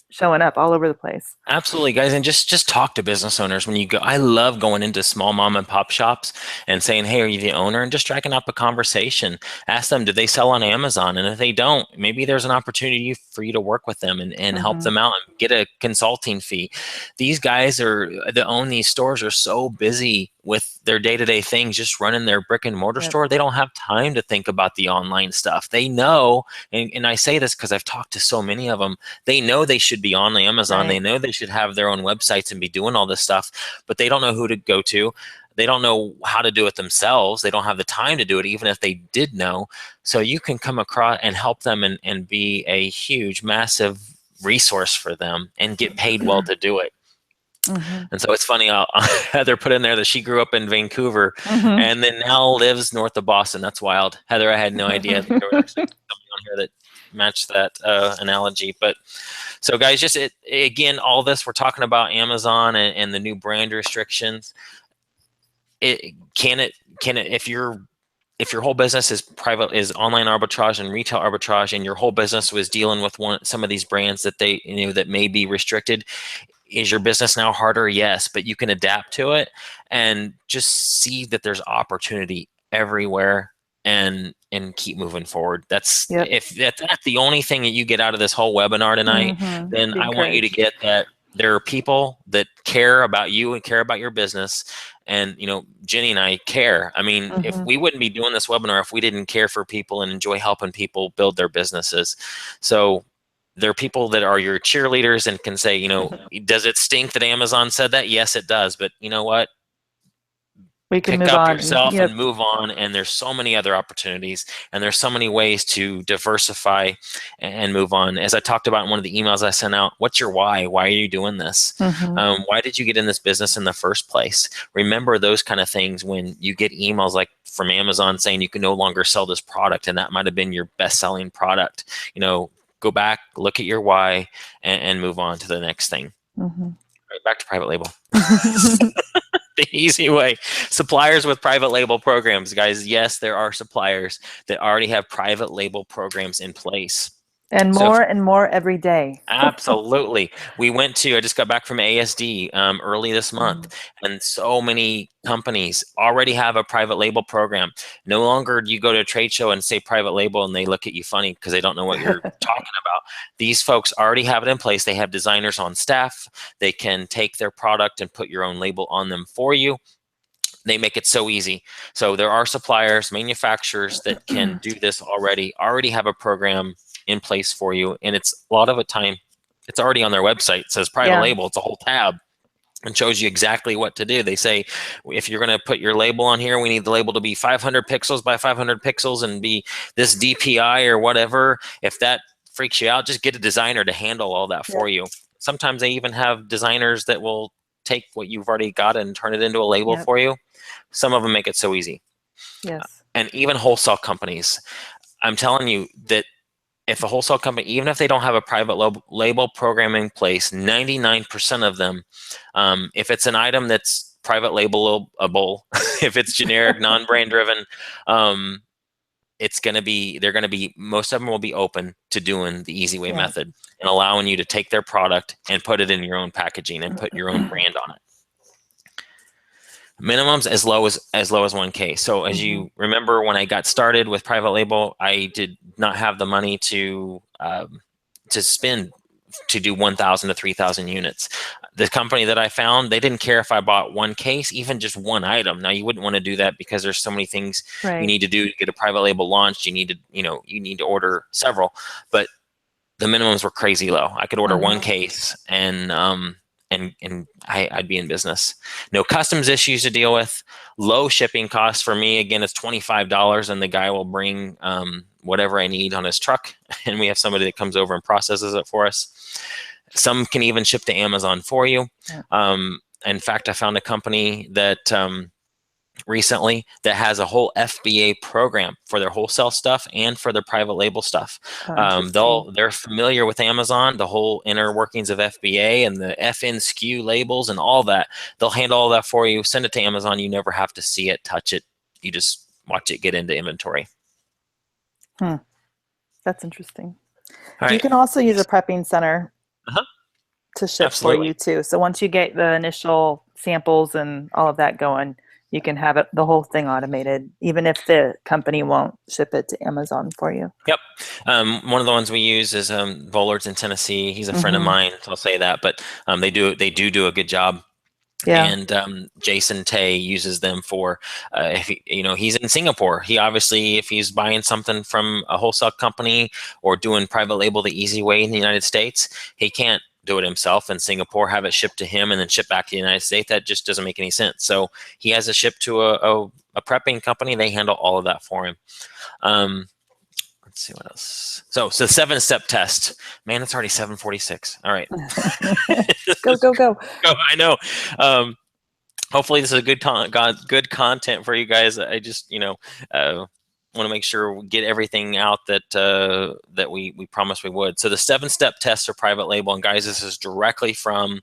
Speaker 2: showing up all over the place.
Speaker 1: Absolutely, guys, and just talk to business owners when you go. I love going into small mom and pop shops and saying, "Hey, are you the owner?" and just striking up a conversation. Ask them, do they sell on Amazon? And if they don't, maybe there's an opportunity for you to work with them and help
Speaker 2: Mm-hmm.
Speaker 1: them out and get a consulting fee. These guys that own these stores are so busy with their day-to-day things, just running their brick and mortar
Speaker 2: Yep.
Speaker 1: store. They don't have time to think about the online stuff. They know, and I say this because I've talked to so many of them. They know they should be on Amazon. They
Speaker 2: Right.
Speaker 1: know they should have their own websites and be doing all this stuff, but they don't know who to go to. They don't know how to do it themselves. They don't have the time to do it, even if they did know. So you can come across and help them and be a huge, massive resource for them and get paid well to do it.
Speaker 2: Mm-hmm.
Speaker 1: And so it's funny, Heather put in there that she grew up in Vancouver
Speaker 2: Mm-hmm.
Speaker 1: and then now lives north of Boston. That's wild. Heather, I had no idea that there was actually somebody on here that matched that analogy. But so guys, again, all this, we're talking about Amazon and the new brand restrictions. Can it, if your whole business is online arbitrage and retail arbitrage, and your whole business was dealing with some of these brands that that may be restricted, is your business now harder? Yes, but you can adapt to it and just see that there's opportunity everywhere and keep moving forward. That's
Speaker 2: Yep.
Speaker 1: if that's the only thing that you get out of this whole webinar tonight, then
Speaker 2: Be
Speaker 1: I want you to
Speaker 2: encouraged.
Speaker 1: get that there are people that care about you and care about your business. And, you know, Jenny and I care. I mean, if we wouldn't be doing this webinar if we didn't care for people and enjoy helping people build their businesses. So there are people that are your cheerleaders and can say, you know, does it stink that Amazon said that? Yes, it does. But you know what?
Speaker 2: We can
Speaker 1: Pick
Speaker 2: move
Speaker 1: up
Speaker 2: on.
Speaker 1: yourself
Speaker 2: Yep.
Speaker 1: and move on. And there's so many other opportunities, and there's so many ways to diversify and move on. As I talked about in one of the emails I sent out, what's your why? Why are you doing this? Why did you get in this business in the first place? Remember those kind of things when you get emails like from Amazon saying you can no longer sell this product, and that might have been your best-selling product. You know, go back, look at your why, and move on to the next thing. Right, back to private label. The easy way. Suppliers with private label programs, guys. Yes, there are suppliers that already have private label programs in place.
Speaker 2: And more and more every day.
Speaker 1: Absolutely. I just got back from ASD early this month, and so many companies already have a private label program. No longer do you go to a trade show and say private label and they look at you funny because they don't know what you're talking about. These folks already have it in place. They have designers on staff. They can take their product and put your own label on them for you. They make it so easy. So there are suppliers, manufacturers that can do this already have a program in place for you. And it's a lot of the time, it's already on their website. It says private label. It's a whole tab and shows you exactly what to do. They say, if you're going to put your label on here, we need the label to be 500 pixels by 500 pixels and be this DPI or whatever. If that freaks you out, just get a designer to handle all that for you. Sometimes they even have designers that will take what you've already got and turn it into a label for you. Some of them make it so easy.
Speaker 2: Yes.
Speaker 1: And even wholesale companies, I'm telling you that if a wholesale company, even if they don't have a private label program in place, 99% of them, if it's an item that's private labelable, if it's generic, non-brand driven, most of them will be open to doing the easy way method and allowing you to take their product and put it in your own packaging and put your own brand on it. Minimums as low as 1K. So as you remember, when I got started with private label, I did not have the money to spend to do 1,000 to 3,000 units. The company that I found, they didn't care if I bought one case, even just one item. Now you wouldn't want to do that because there's so many things you need to do to get a private label launched. You need to order several, but the minimums were crazy low. I could order one case and I'd be in business. No customs issues to deal with. Low shipping costs for me. Again, it's $25 and the guy will bring whatever I need on his truck. And we have somebody that comes over and processes it for us. Some can even ship to Amazon for you. In fact, I found a company that recently that has a whole FBA program for their wholesale stuff and for their private label stuff. They're familiar with Amazon, the whole inner workings of FBA and the FN SKU labels and all that. They'll handle all that for you. Send it to Amazon. You never have to see it, touch it. You just watch it get into inventory.
Speaker 2: That's interesting. You can also use a prepping center to ship for you too. So once you get the initial samples and all of that going, you can have the whole thing automated, even if the company won't ship it to Amazon for you.
Speaker 1: Yep. One of the ones we use is Bollard's in Tennessee. He's a friend of mine, so I'll say that. But they do a good job. Yeah. And Jason Tay uses them for, he's in Singapore. He obviously, if he's buying something from a wholesale company or doing private label the easy way in the United States, he can't do it himself in Singapore, have it shipped to him and then ship back to the United States. That just doesn't make any sense. So he has it shipped to a prepping company. They handle all of that for him. Let's see what else. So 7-step test. Man, it's already 7:46. All right.
Speaker 2: Go.
Speaker 1: I know. Hopefully this is a good content for you guys. I just, want to make sure we get everything out that we promised we would. So the 7-step tests are private label, and guys, this is directly from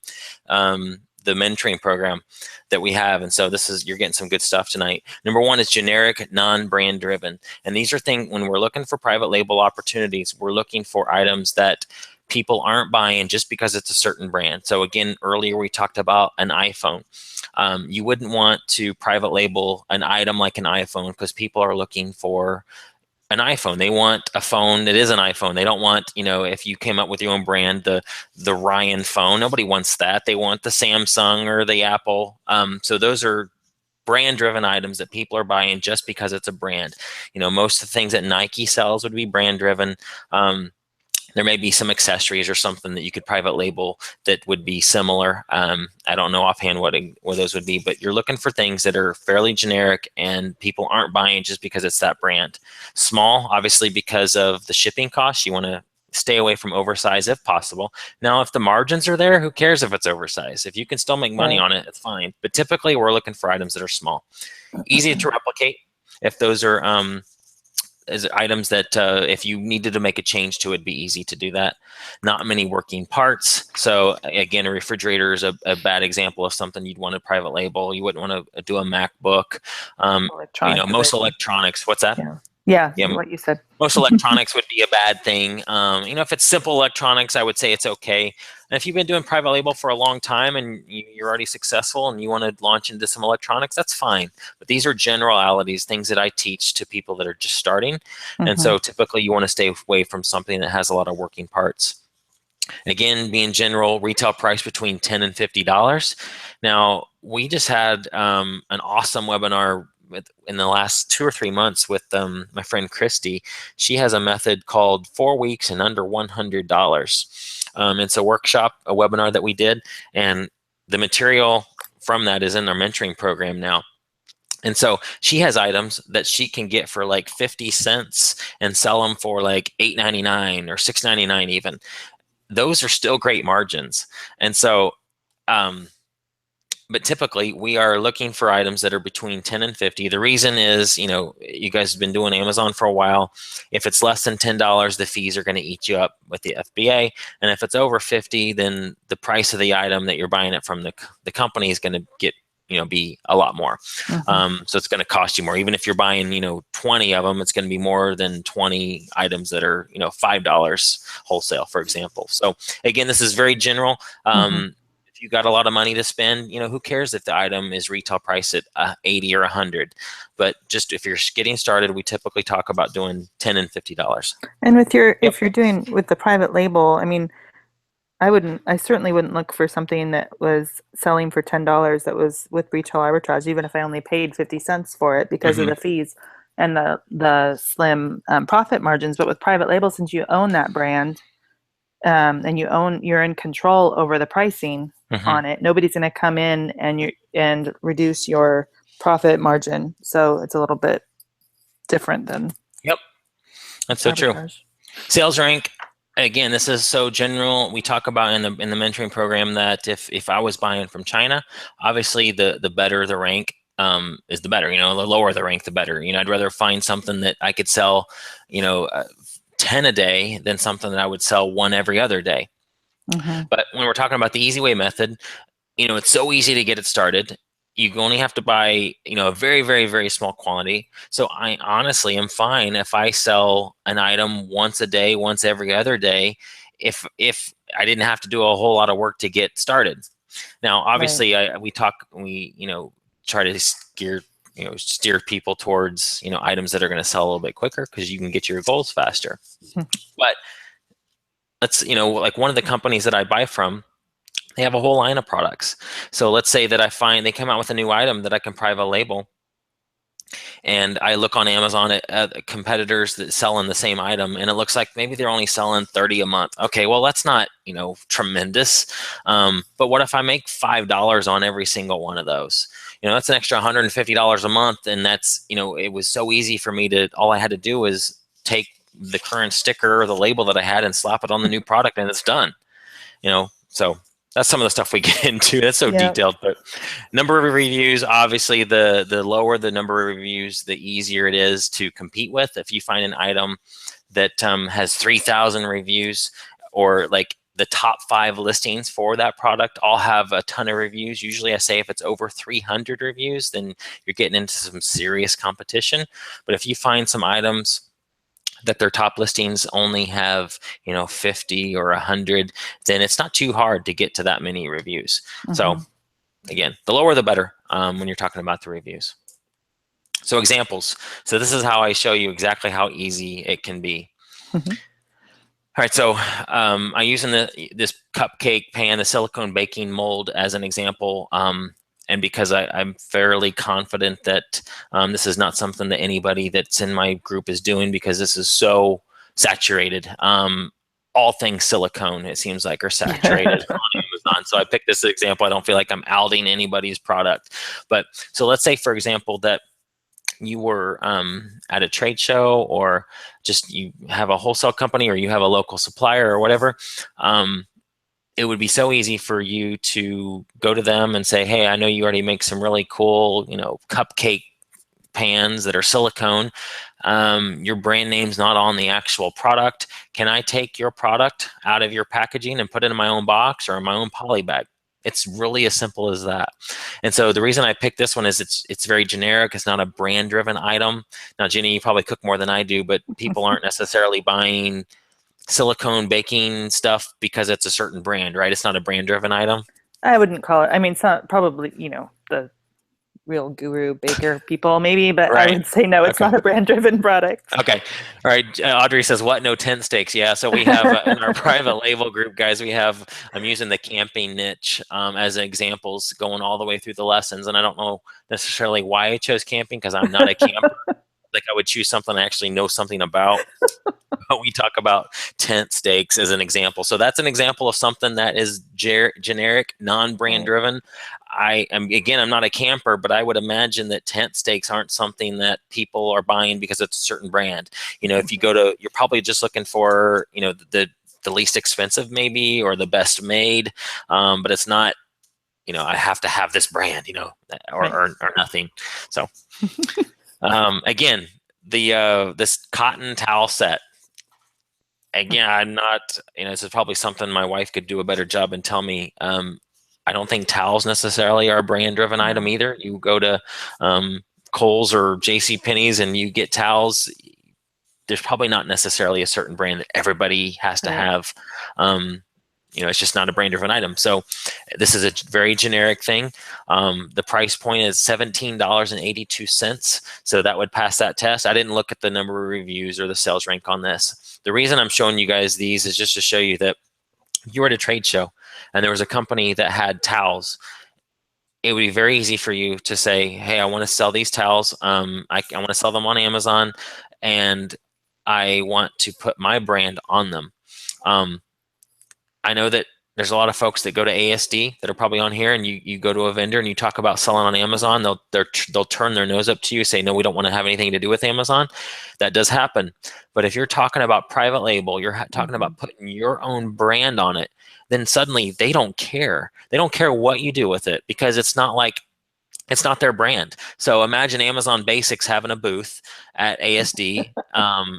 Speaker 1: the mentoring program that we have. And so you're getting some good stuff tonight. Number 1 is generic, non-brand driven. And these are things when we're looking for private label opportunities, we're looking for items that people aren't buying just because it's a certain brand. So again, earlier we talked about an iPhone. You wouldn't want to private label an item like an iPhone because people are looking for an iPhone. They want a phone that is an iPhone. They don't want, if you came up with your own brand, the Ryan phone, nobody wants that. They want the Samsung or the Apple. So those are brand-driven items that people are buying just because it's a brand. Most of the things that Nike sells would be brand-driven. There may be some accessories or something that you could private label that would be similar. I don't know offhand what those would be, but you're looking for things that are fairly generic and people aren't buying just because it's that brand. Small, obviously, because of the shipping costs, you want to stay away from oversized if possible. Now, if the margins are there, who cares if it's oversized? If you can still make money on it, it's fine. But typically, we're looking for items that are small, easy to replicate. If those are as items that if you needed to make a change to, it'd be easy to do that. Not many working parts. So again, a refrigerator is a bad example of something you'd want to private label. You wouldn't want to do a MacBook. Most electronics. What's that?
Speaker 2: Yeah, what you said.
Speaker 1: Most electronics would be a bad thing. If it's simple electronics, I would say it's okay. And if you've been doing private label for a long time and you're already successful and you want to launch into some electronics, that's fine. But these are generalities, things that I teach to people that are just starting. And so typically you want to stay away from something that has a lot of working parts. Again, being general, retail price between $10 and $50. Now, we just had an awesome webinar in the last 2 or 3 months with my friend Christy. She has a method called 4 weeks and under $100. It's a workshop, a webinar that we did, and the material from that is in our mentoring program now. And so she has items that she can get for like 50 cents and sell them for like $8.99 or $6.99 even. Those are still great margins. And so but typically we are looking for items that are between 10 and 50. The reason is, you guys have been doing Amazon for a while. If it's less than $10, the fees are going to eat you up with the FBA. And if it's over 50, then the price of the item that you're buying it from the company is going to get, be a lot more. So it's going to cost you more. Even if you're buying, 20 of them, it's going to be more than 20 items that are, $5 wholesale, for example. So again, this is very general. If you got a lot of money to spend, who cares if the item is retail price at 80 or 100? But just if you're getting started, we typically talk about doing $10 and $50.
Speaker 2: And if you're doing with the private label, I mean, I certainly wouldn't look for something that was selling for $10 that was with retail arbitrage, even if I only paid 50 cents for it because of the fees and the slim profit margins. But with private label, since you own that brand, and you're in control over the pricing on it, nobody's going to come in and reduce your profit margin. So it's a little bit different than
Speaker 1: that's so true. Sales rank, again, this is so general. We talk about in the mentoring program that if I was buying from China, obviously the better the rank is, the better. The lower the rank, the better. I'd rather find something that I could sell 10 a day than something that I would sell 1 every other day. But when we're talking about the easy way method, it's so easy to get it started. You only have to buy, a very, very, very small quantity. So I honestly am fine if I sell an item once a day, once every other day, if I didn't have to do a whole lot of work to get started. Now, obviously, we try to steer people towards, items that are going to sell a little bit quicker because you can get your goals faster. But let's, like one of the companies that I buy from, they have a whole line of products. So let's say that I find they come out with a new item that I can private label, and I look on Amazon at competitors that sell in the same item, and it looks like maybe they're only selling 30 a month. Okay, well, that's not, tremendous. But what if I make $5 on every single one of those? That's an extra $150 a month. And that's, it was so easy for me all I had to do was take the current sticker or the label that I had and slap it on the new product, and it's done. So that's some of the stuff we get into. That's so detailed. But number of reviews, obviously, the lower the number of reviews, the easier it is to compete with. If you find an item that has 3,000 reviews, or like the top 5 listings for that product all have a ton of reviews. Usually I say if it's over 300 reviews, then you're getting into some serious competition. But if you find some items that their top listings only have 50 or 100, then it's not too hard to get to that many reviews. So again, the lower the better when you're talking about the reviews. So examples. So this is how I show you exactly how easy it can be. All right, so I'm using this cupcake pan, the silicone baking mold, as an example. And because I'm fairly confident that this is not something that anybody that's in my group is doing, because this is so saturated. All things silicone, it seems like, are saturated on Amazon. So I picked this example. I don't feel like I'm outing anybody's product. But so let's say, for example, that you were at a trade show, or just you have a wholesale company, or you have a local supplier or whatever. It would be so easy for you to go to them and say, hey, I know you already make some really cool, cupcake pans that are silicone. Your brand name's not on the actual product. Can I take your product out of your packaging and put it in my own box or in my own poly bag? It's really as simple as that. And so the reason I picked this one is it's very generic. It's not a brand driven item. Now, Jenny, you probably cook more than I do, but people aren't necessarily buying silicone baking stuff because it's a certain brand, right? It's not a brand driven item.
Speaker 2: I wouldn't call it. I mean, it's not probably, the real guru baker people maybe, but
Speaker 1: Right.
Speaker 2: I would say no, it's not a brand driven product.
Speaker 1: Okay. All right. Audrey says, what? No tent stakes. Yeah. So we have in our private label group, guys, I'm using the camping niche as examples going all the way through the lessons. And I don't know necessarily why I chose camping, because I'm not a camper. Like, I would choose something I actually know something about. But we talk about tent stakes as an example. So that's an example of something that is generic, non-brand driven. I'm not a camper, but I would imagine that tent stakes aren't something that people are buying because it's a certain brand. If you go to, you're probably just looking for, the least expensive maybe, or the best made, but it's not, I have to have this brand, or nothing. So again, this cotton towel set. Again, I'm not, this is probably something my wife could do a better job and tell me. I don't think towels necessarily are a brand driven item either. You go to Kohl's or JC Penney's and you get towels. There's probably not necessarily a certain brand that everybody has to have. It's just not a brand driven item. So this is a very generic thing. The price point is $17.82. So that would pass that test. I didn't look at the number of reviews or the sales rank on this. The reason I'm showing you guys these is just to show you that you were at a trade show and there was a company that had towels. It would be very easy for you to say, hey, I want to sell these towels. I want to sell them on Amazon, and I want to put my brand on them. I know that there's a lot of folks that go to ASD that are probably on here, and you go to a vendor and you talk about selling on Amazon. They'll turn their nose up to you, say, no, we don't want to have anything to do with Amazon. That does happen. But if you're talking about private label, you're talking about putting your own brand on it, then suddenly they don't care. They don't care what you do with it, because it's not their brand. So imagine Amazon Basics having a booth at ASD.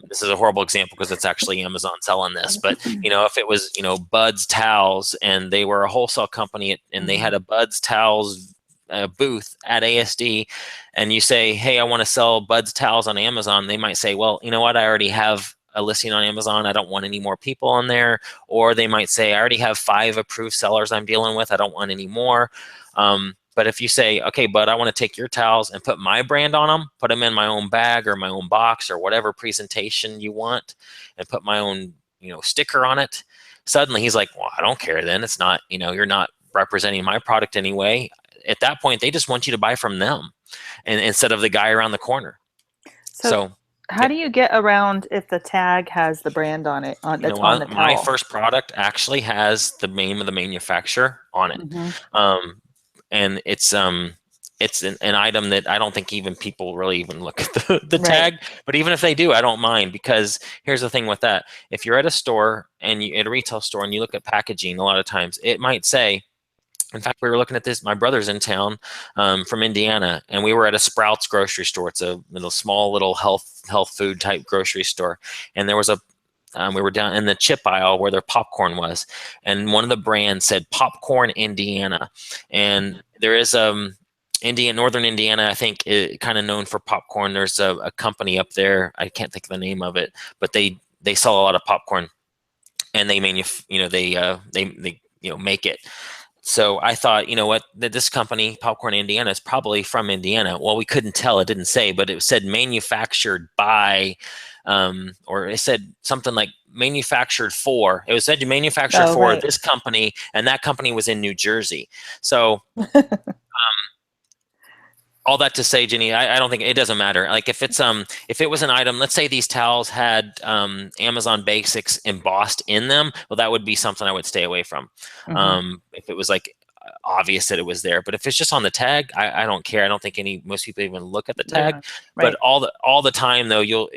Speaker 1: This is a horrible example because it's actually Amazon selling this. But, if it was, Bud's Towels, and they were a wholesale company and they had a Bud's Towels booth at ASD, and you say, hey, I want to sell Bud's Towels on Amazon, they might say, well, you know what? I already have a listing on Amazon. I don't want any more people on there. Or they might say, I already have 5 approved sellers I'm dealing with. I don't want any more. But if you say, okay, Bud, I want to take your towels and put my brand on them, put them in my own bag or my own box or whatever presentation you want, and put my own, sticker on it, suddenly he's like, well, I don't care then. It's not, you're not representing my product anyway. At that point, they just want you to buy from them, and instead of the guy around the corner. So
Speaker 2: how do you get around if the tag has the brand on it? On the towel?
Speaker 1: My first product actually has the name of the manufacturer on it. And it's an item that I don't think even people really even look at the tag. But even if they do, I don't mind, because here's the thing with that. If you're at a store and at a retail store and you look at packaging, a lot of times it might say, in fact, we were looking at this, my brother's in town from Indiana, and we were at a Sprouts grocery store. It's a small little health food type grocery store. And there was we were down in the chip aisle where their popcorn was, and one of the brands said Popcorn Indiana. And there is Northern Indiana, I think, is kind of known for popcorn. There's a company up there. I can't think of the name of it, but they sell a lot of popcorn, and they make it. So I thought, you know what, that this company, Popcorn Indiana, is probably from Indiana. Well, we couldn't tell. It didn't say, but it said manufactured by, or it said something like manufactured for. It was said to manufacture for
Speaker 2: right.
Speaker 1: this company, and that company was in New Jersey. So all that to say, Jenny, I don't think it doesn't matter. Like if it was an item, let's say these towels had Amazon Basics embossed in them, well, that would be something I would stay away from. If it was like obvious that it was there, but if it's just on the tag, I don't care. I don't think most people even look at the tag.
Speaker 2: Yeah,
Speaker 1: But
Speaker 2: right.
Speaker 1: all the time though, you'll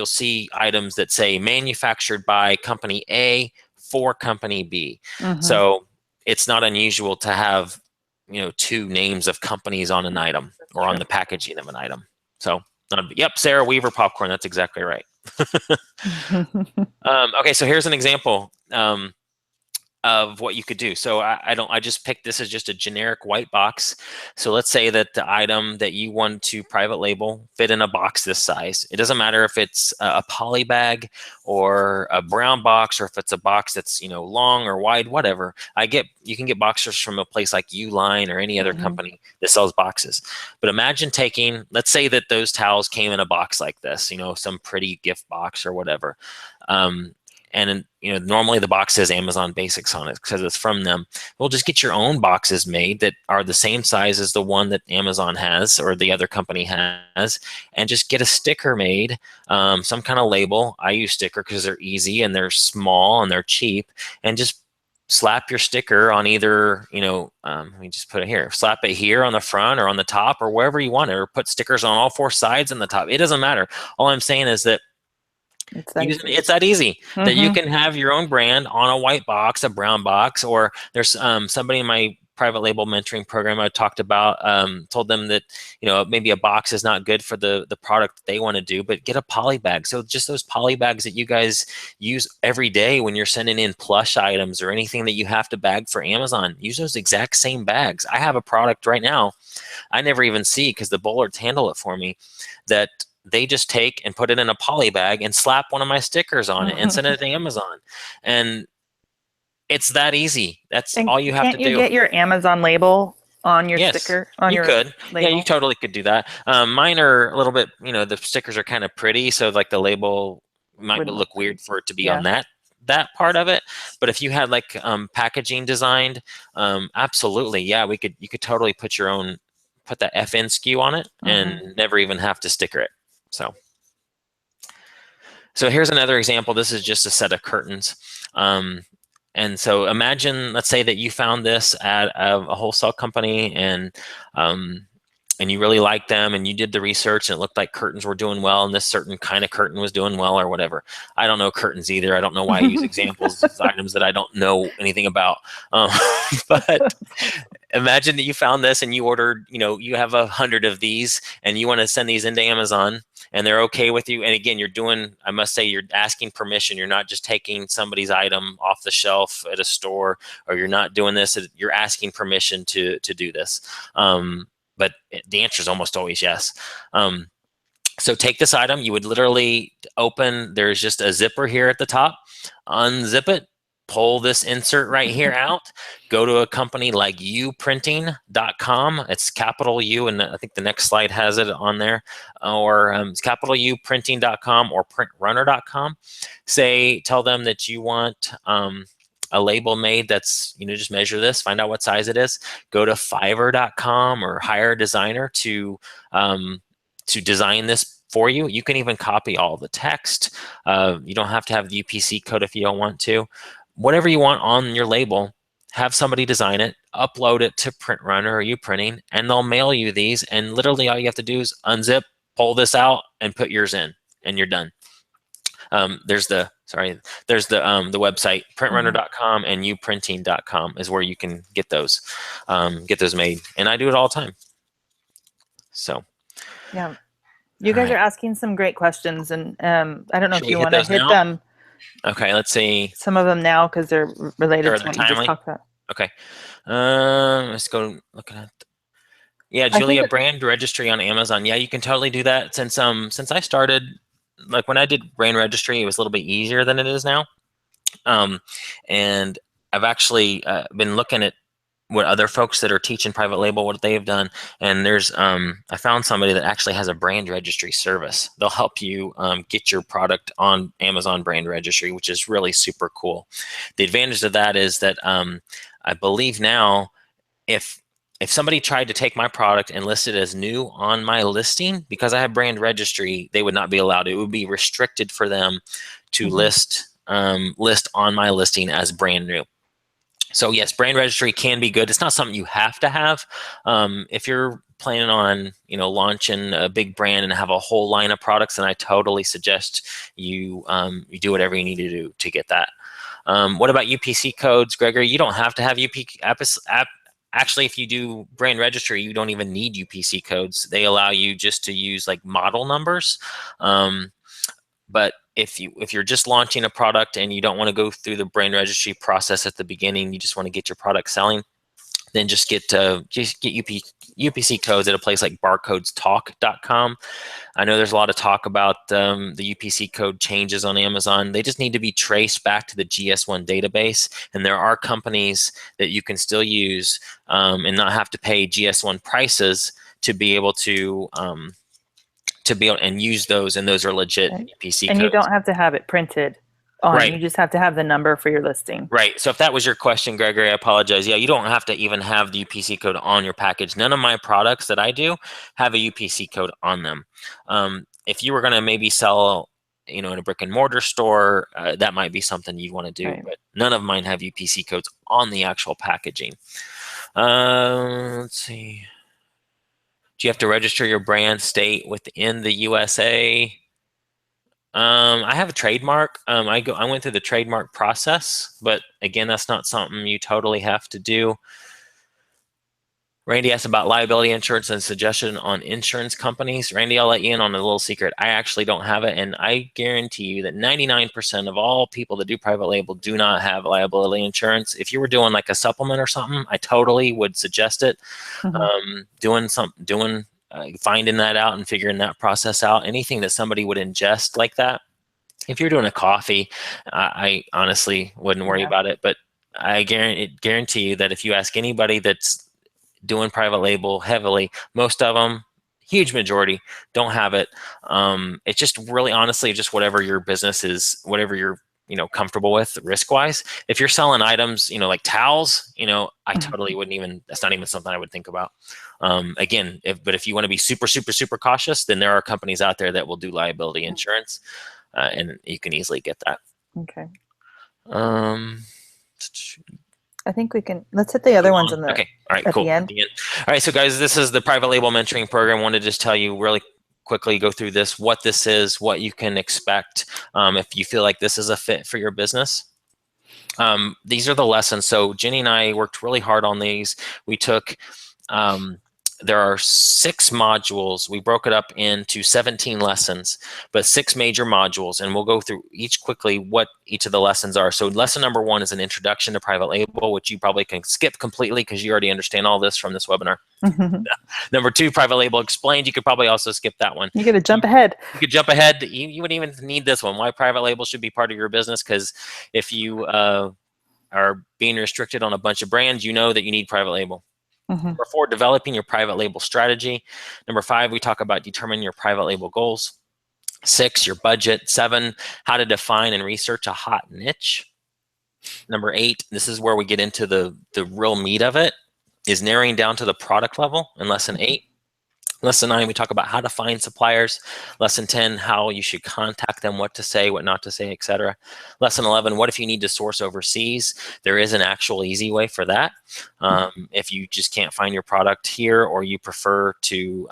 Speaker 1: see items that say manufactured by company A for company B. So it's not unusual to have two names of companies on an item or on
Speaker 2: True.
Speaker 1: the packaging of an item. So, yep, Sarah Weaver popcorn. That's exactly right. Okay, so here's an example of what you could do. So I just picked this as just a generic white box. So let's say that the item that you want to private label fit in a box this size. It doesn't matter if it's a poly bag or a brown box, or if it's a box that's long or wide, whatever. You can get boxes from a place like Uline or any other company that sells boxes. But imagine let's say that those towels came in a box like this, some pretty gift box or whatever. And normally the box says Amazon Basics on it because it's from them. Well, just get your own boxes made that are the same size as the one that Amazon has or the other company has, and just get a sticker made, some kind of label. I use sticker because they're easy and they're small and they're cheap, and just slap your sticker on either, let me just put it here, slap it here on the front or on the top or wherever you want it, or put stickers on all four sides and the top. It doesn't matter. All I'm saying is that
Speaker 2: It's that easy.
Speaker 1: it's that easy that you can have your own brand on a white box, a brown box, or there's somebody in my private label mentoring program I talked about, told them that maybe a box is not good for the product that they want to do, but get a poly bag. So just those poly bags that you guys use every day when you're sending in plush items or anything that you have to bag for Amazon, use those exact same bags. I have a product right now I never even see because the Bullards handle it for me, that they just take and put it in a poly bag and slap one of my stickers on it and send it to Amazon. And it's that easy. That's
Speaker 2: And
Speaker 1: all you have to
Speaker 2: can't you
Speaker 1: do.
Speaker 2: get your Amazon label on your
Speaker 1: Yes,
Speaker 2: sticker, on
Speaker 1: you
Speaker 2: your
Speaker 1: could. Yeah, you
Speaker 2: label?
Speaker 1: totally could do that. Mine are a little bit, the stickers are kind of pretty, so like the label might
Speaker 2: Wouldn't look
Speaker 1: look weird for it to be on
Speaker 2: Yeah.
Speaker 1: that part of it. But if you had like packaging designed, absolutely, yeah, you could totally put that FN SKU on it and never even have to sticker it. So here's another example. This is just a set of curtains. And so imagine, let's say that you found this at a wholesale company, and you really liked them, and you did the research, and it looked like curtains were doing well, and this certain kind of curtain was doing well or whatever. I don't know curtains either. I don't know why I use examples of items that I don't know anything about. But imagine that you found this and you ordered, you have 100 of these and you want to send these into Amazon, and they're okay with you. And again, I must say, you're asking permission. You're not just taking somebody's item off the shelf at a store, or you're not doing this. You're asking permission to do this. But the answer is almost always yes. So take this item, you would literally there's just a zipper here at the top, unzip it, pull this insert right here out, go to a company like uprinting.com. It's capital U, and I think the next slide has it on there, or it's capital uprinting.com or printrunner.com. Tell them that you want a label made that's, just measure this, find out what size it is, go to fiverr.com or hire a designer to design this for you. You can even copy all the text. You don't have to have the UPC code if you don't want to. Whatever you want on your label, have somebody design it, upload it to Print Runner or Uprinting, and they'll mail you these. And literally all you have to do is unzip, pull this out, and put yours in, and you're done. There's the website, printrunner.com, and uprinting.com is where you can get those made. And I do it all the time. So
Speaker 2: yeah, you guys
Speaker 1: right.
Speaker 2: are asking some great questions, and I don't know
Speaker 1: Should
Speaker 2: if
Speaker 1: we
Speaker 2: you
Speaker 1: hit
Speaker 2: want to
Speaker 1: those
Speaker 2: hit
Speaker 1: now?
Speaker 2: them.
Speaker 1: Okay, let's see.
Speaker 2: Some of them now because they're related
Speaker 1: Or
Speaker 2: to
Speaker 1: the
Speaker 2: what you just
Speaker 1: timely.
Speaker 2: talked about.
Speaker 1: Okay. Let's go looking at. Yeah, Julia Brand Registry on Amazon. Yeah, you can totally do that. Since I started, like when I did Brand Registry, it was a little bit easier than it is now. And I've actually been looking at what other folks that are teaching private label, what they've done. And there's, I found somebody that actually has a brand registry service. They'll help you get your product on Amazon brand registry, which is really super cool. The advantage of that is that I believe now, if somebody tried to take my product and list it as new on my listing, because I have brand registry, they would not be allowed. It would be restricted for them to list on my listing as brand new. So yes, brand registry can be good. It's not something you have to have. If you're planning on, launching a big brand and have a whole line of products, then I totally suggest you you do whatever you need to do to get that. What about UPC codes, Gregory? You don't have to have Actually, if you do brand registry, you don't even need UPC codes. They allow you just to use like model numbers. But if you're just launching a product and you don't want to go through the brand registry process at the beginning, you just want to get your product selling, then just get UPC codes at a place like barcodestalk.com. I know there's a lot of talk about the UPC code changes on Amazon. They just need to be traced back to the GS1 database, and there are companies that you can still use and not have to pay GS1 prices to be able to and use those, and those are legit UPC codes.
Speaker 2: And you don't have to have it printed on. Right. You just have to have the number for your listing.
Speaker 1: Right. So if that was your question, Gregory, I apologize. Yeah, you don't have to even have the UPC code on your package. None of my products that I do have a UPC code on them. If you were going to maybe sell, in a brick and mortar store, that might be something you want to do. Right. But none of mine have UPC codes on the actual packaging. Let's see. Do you have to register your brand state within the USA? I have a trademark. I went through the trademark process, but again, that's not something you totally have to do. Randy asked about liability insurance and suggestion on insurance companies. Randy, I'll let you in on a little secret. I actually don't have it, and I guarantee you that 99% of all people that do private label do not have liability insurance. If you were doing like a supplement or something, I totally would suggest it. Finding that out and figuring that process out. Anything that somebody would ingest like that. If you're doing a coffee, I honestly wouldn't worry about it. But I guarantee you that if you ask anybody that's doing private label heavily, most of them, huge majority, don't have it. It's just really honestly just whatever your business is, whatever you're comfortable with risk-wise. If you're selling items, like towels, I totally wouldn't even, that's not even something I would think about. Again, if you want to be super, super, super cautious, then there are companies out there that will do liability insurance, and you can easily get that.
Speaker 2: Okay. I think we can, let's hit the other ones in the,
Speaker 1: okay. All right, cool.
Speaker 2: The end.
Speaker 1: All right, so guys, this is the private label mentoring program. I wanted to just tell you really quickly, go through this, what this is, what you can expect if you feel like this is a fit for your business. These are the lessons. So Jenny and I worked really hard on these. We took, there are 6 modules. We broke it up into 17 lessons, but 6 major modules, and we'll go through each quickly what each of the lessons are. So lesson number 1 is an introduction to private label, which you probably can skip completely because you already understand all this from this webinar. Number 2, private label explained. You could probably also skip that one.
Speaker 2: You got to jump ahead.
Speaker 1: You could jump ahead. You wouldn't even need this one. Why private label should be part of your business, because if you are being restricted on a bunch of brands, you know that you need private label. Number 4, developing your private label strategy. Number 5, we talk about determining your private label goals. 6, your budget. 7, how to define and research a hot niche. Number 8, this is where we get into the real meat of it, is narrowing down to the product level in lesson 8. Lesson 9, we talk about how to find suppliers. Lesson 10, how you should contact them, what to say, what not to say, etc. Lesson 11, what if you need to source overseas? There is an actual easy way for that. If you just can't find your product here, or you prefer to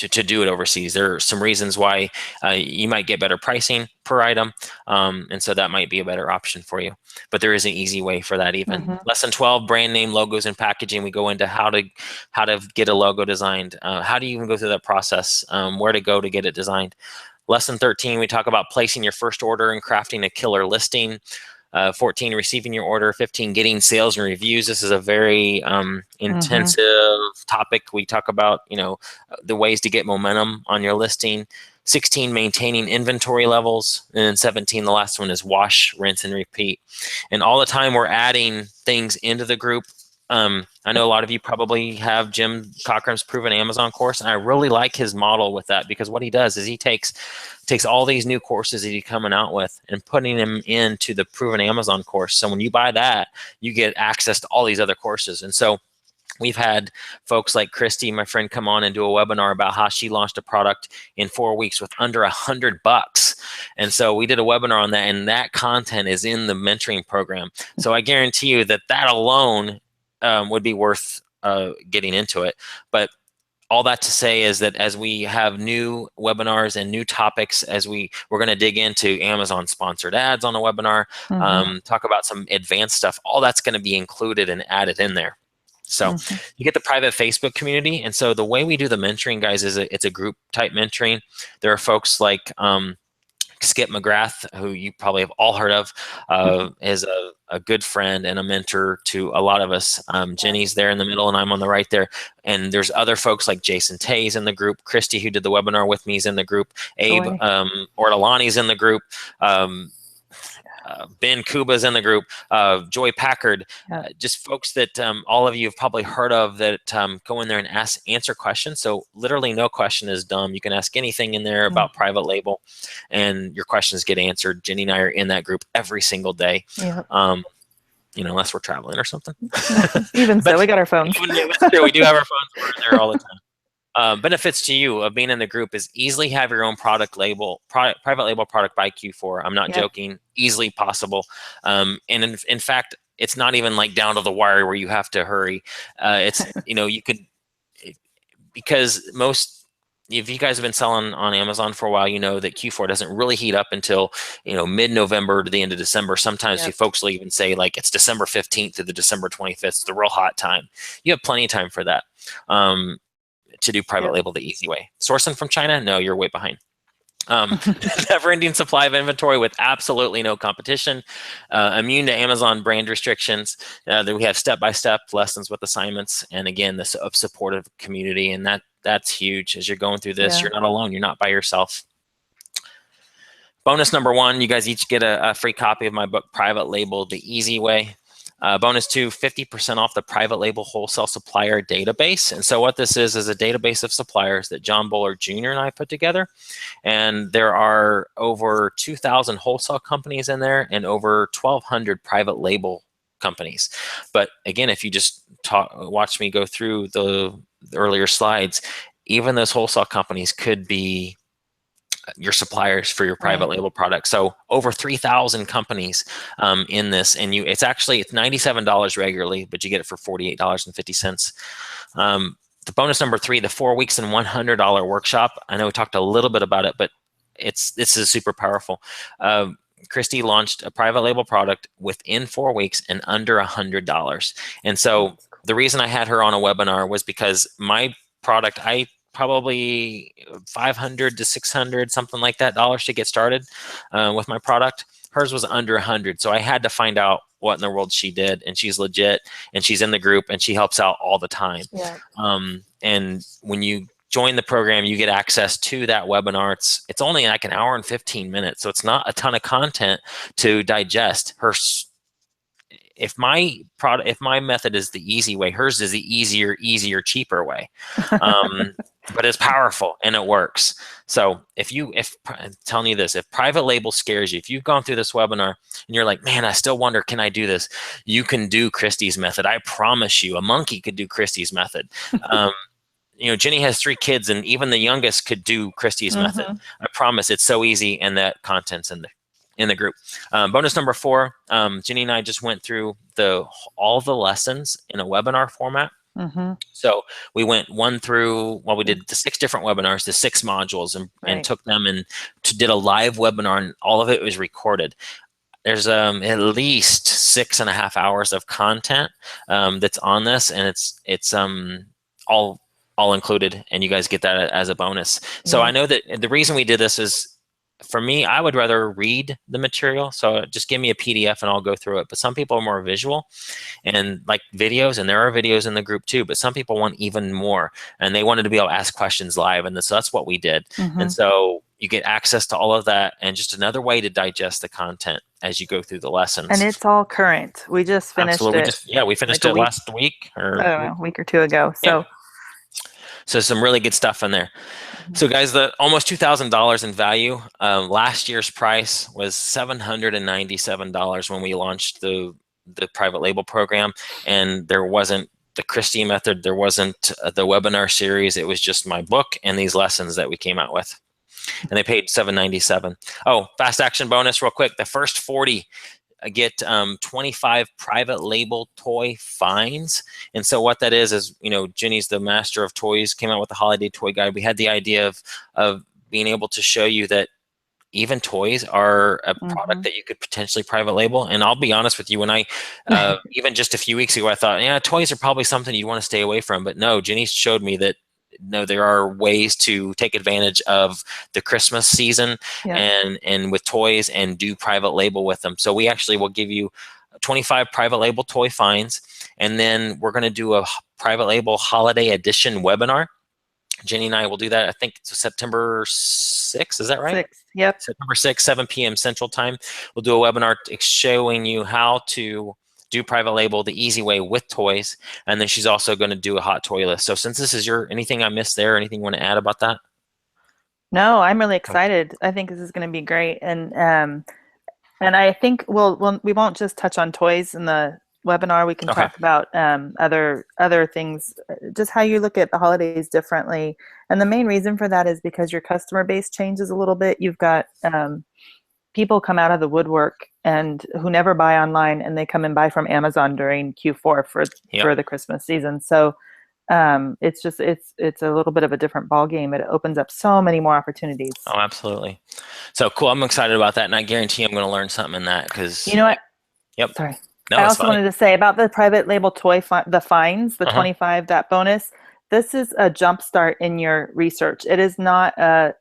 Speaker 1: do it overseas, there are some reasons why you might get better pricing per item, and so that might be a better option for you. But there is an easy way for that even. Lesson 12, brand name, logos, and packaging. We go into how to get a logo designed. How do you even go through that process? Where to go to get it designed. Lesson 13, we talk about placing your first order and crafting a killer listing. 14, receiving your order. 15, getting sales and reviews. This is a very intensive topic. We talk about, the ways to get momentum on your listing. 16, maintaining inventory levels. And then 17, the last one is wash, rinse, and repeat. And all the time we're adding things into the group. I know a lot of you probably have Jim Cochran's Proven Amazon course, and I really like his model with that, because what he does is he takes all these new courses that he's coming out with and putting them into the Proven Amazon course. So when you buy that, you get access to all these other courses. And so we've had folks like Christy, my friend, come on and do a webinar about how she launched a product in 4 weeks with under $100. And so we did a webinar on that, and that content is in the mentoring program. So I guarantee you that alone would be worth getting into it. But all that to say is that as we have new webinars and new topics, we're going to dig into Amazon sponsored ads on a webinar, talk about some advanced stuff, all that's going to be included and added in there. So you get the private Facebook community. And so the way we do the mentoring, guys, is it's a group type mentoring. There are folks like Skip McGrath, who you probably have all heard of, is a good friend and a mentor to a lot of us. Jenny's there in the middle, and I'm on the right there. And there's other folks like Jason Tay's in the group. Christy, who did the webinar with me, is in the group. Abe Ortolani's in the group. Ben Kuba's in the group, Joy Packard, just folks that all of you have probably heard of that go in there and answer questions. So literally no question is dumb. You can ask anything in there about private label and your questions get answered. Jenny and I are in that group every single day. Unless we're traveling or something.
Speaker 2: Even so, we got our phones.
Speaker 1: We do have our phones. We're there all the time. Benefits to you of being in the group is easily have your own private label product by Q4. I'm not joking, easily possible. And in fact, it's not even like down to the wire where you have to hurry. It's, you could, because if you guys have been selling on Amazon for a while, you know that Q4 doesn't really heat up until, mid-November to the end of December. Sometimes you folks will even say like it's December 15th to the December 25th. It's the real hot time. You have plenty of time for that. To do private label the easy way. Sourcing from China? No, you're way behind. Never-ending supply of inventory with absolutely no competition. Immune to Amazon brand restrictions. Then we have step-by-step lessons with assignments, and again, this supportive community, and that's huge. As you're going through this, you're not alone. You're not by yourself. Bonus number 1, you guys each get a free copy of my book, Private Label the Easy Way. Bonus 2, 50% off the private label wholesale supplier database. And so what this is a database of suppliers that John Bullard Jr. and I put together. And there are over 2,000 wholesale companies in there and over 1,200 private label companies. But again, if you just watch me go through the earlier slides, even those wholesale companies could be your suppliers for your private label product. So over 3,000 companies in this, and it's $97 regularly, but you get it for $48.50. The bonus number 3, the 4 weeks and $100 workshop. I know we talked a little bit about it, but this is super powerful. Christy launched a private label product within 4 weeks and under $100. And so the reason I had her on a webinar was because my product, I probably $500 to $600, something like that, dollars to get started with my product. Hers was under 100. So I had to find out what in the world she did, and she's legit, and she's in the group, and she helps out all the time. And when you join the program, you get access to that webinar. It's only like an hour and 15 minutes. So it's not a ton of content to digest. If my method is the easy way, hers is the easier, cheaper way. But it's powerful and it works. So I'm telling you this, if private label scares you, if you've gone through this webinar and you're like, man, I still wonder, can I do this? You can do Christy's method. I promise you, a monkey could do Christy's method. Jenny has 3 kids, and even the youngest could do Christy's method. I promise, it's so easy, and that content's in the group. Bonus number 4, Jenny and I just went through all the lessons in a webinar format. So we went we did the 6 different webinars, the 6 modules, and took them and did a live webinar, and all of it was recorded. There's at least 6.5 hours of content that's on this, and it's all included, and you guys get that as a bonus. So I know that the reason we did this is For me, I would rather read the material. So just give me a PDF and I'll go through it. But some people are more visual and like videos, and there are videos in the group too, but some people want even more and they wanted to be able to ask questions live. And so that's what we did. And so you get access to all of that and just another way to digest the content as you go through the lessons.
Speaker 2: And it's all current. We just finished it.
Speaker 1: We finished it last week or
Speaker 2: a week or two ago. So,
Speaker 1: so some really good stuff in there. So guys, the almost $2,000 in value. Last year's price was $797 when we launched the private label program, and there wasn't the Christie method, there wasn't the webinar series. It was just my book and these lessons that we came out with, and they paid $797. Oh, fast action bonus, real quick. The first 40 get 25 private label toy finds. And so what that is, you know, Jenny's the master of toys, came out with the holiday toy guide. We had the idea of being able to show you that even toys are a product that you could potentially private label. And I'll be honest with you, when I, even just a few weeks ago, I thought, yeah, toys are probably something you want to stay away from. But no, Jenny showed me that no, there are ways to take advantage of the Christmas season and with toys and do private label with them. So we actually will give you 25 private label toy finds, and then we're going to do a private label holiday edition webinar. Jenny and I will do that. I think it's September 6th. Is that right?
Speaker 2: 6th. Yep.
Speaker 1: September 6th, 7 p.m. Central Time. We'll do a webinar showing you how to do private label the easy way with toys, and then she's also going to do a hot toy list. So since this is anything I missed there, anything you want to add about that?
Speaker 2: No, I'm really excited. I think this is going to be great, and I think we won't just touch on toys in the webinar. We can talk about other things, just how you look at the holidays differently. And the main reason for that is because your customer base changes a little bit. You've got people come out of the woodwork and who never buy online, and they come and buy from Amazon during Q4 for the Christmas season. So it's a little bit of a different ball game. It opens up so many more opportunities.
Speaker 1: Oh, absolutely. So cool. I'm excited about that, and I guarantee I'm going to learn something in that, because
Speaker 2: you know what?
Speaker 1: Yep.
Speaker 2: Sorry.
Speaker 1: No,
Speaker 2: I also wanted to say about the private label toy the finds, the 25, that bonus. This is a jump start in your research. It is not a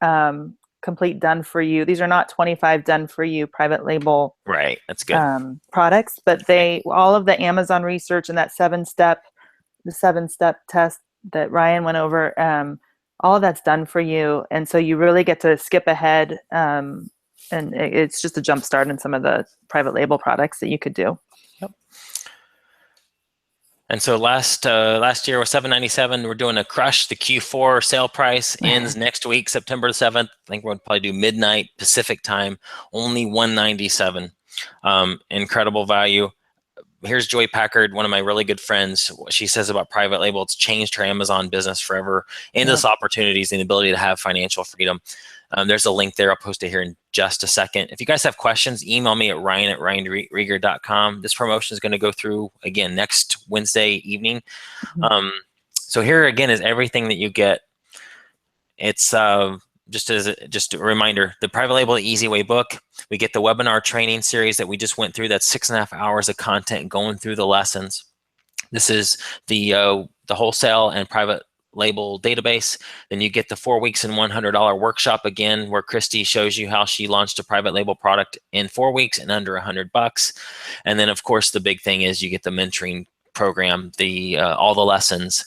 Speaker 2: complete done for you. These are not 25 done for you private label.
Speaker 1: Right. That's good.
Speaker 2: Products, but all of the Amazon research and that 7-step test that Ryan went over, all of that's done for you. And so you really get to skip ahead. And it's just a jump start in some of the private label products that you could do.
Speaker 1: Yep. And so last year was $797. We're doing a crush. The Q4 sale price ends next week, September 7th. I think we'll probably do midnight Pacific time, only $197. Incredible value. Here's Joy Packard, one of my really good friends. What she says about private label, it's changed her Amazon business forever. Endless opportunities and the ability to have financial freedom. There's a link there. I'll post it here in just a second. If you guys have questions, email me at ryan@ryanrieger.com. This promotion is going to go through again next Wednesday evening. So here again is everything that you get. It's just a reminder, the private label the easy way book. We get the webinar training series that we just went through. That's 6.5 hours of content going through the lessons. This is the wholesale and private label database. Then you get the 4 weeks and $100 workshop again, where Christy shows you how she launched a private label product in 4 weeks and under $100. And then of course the big thing is you get the mentoring program, all the lessons.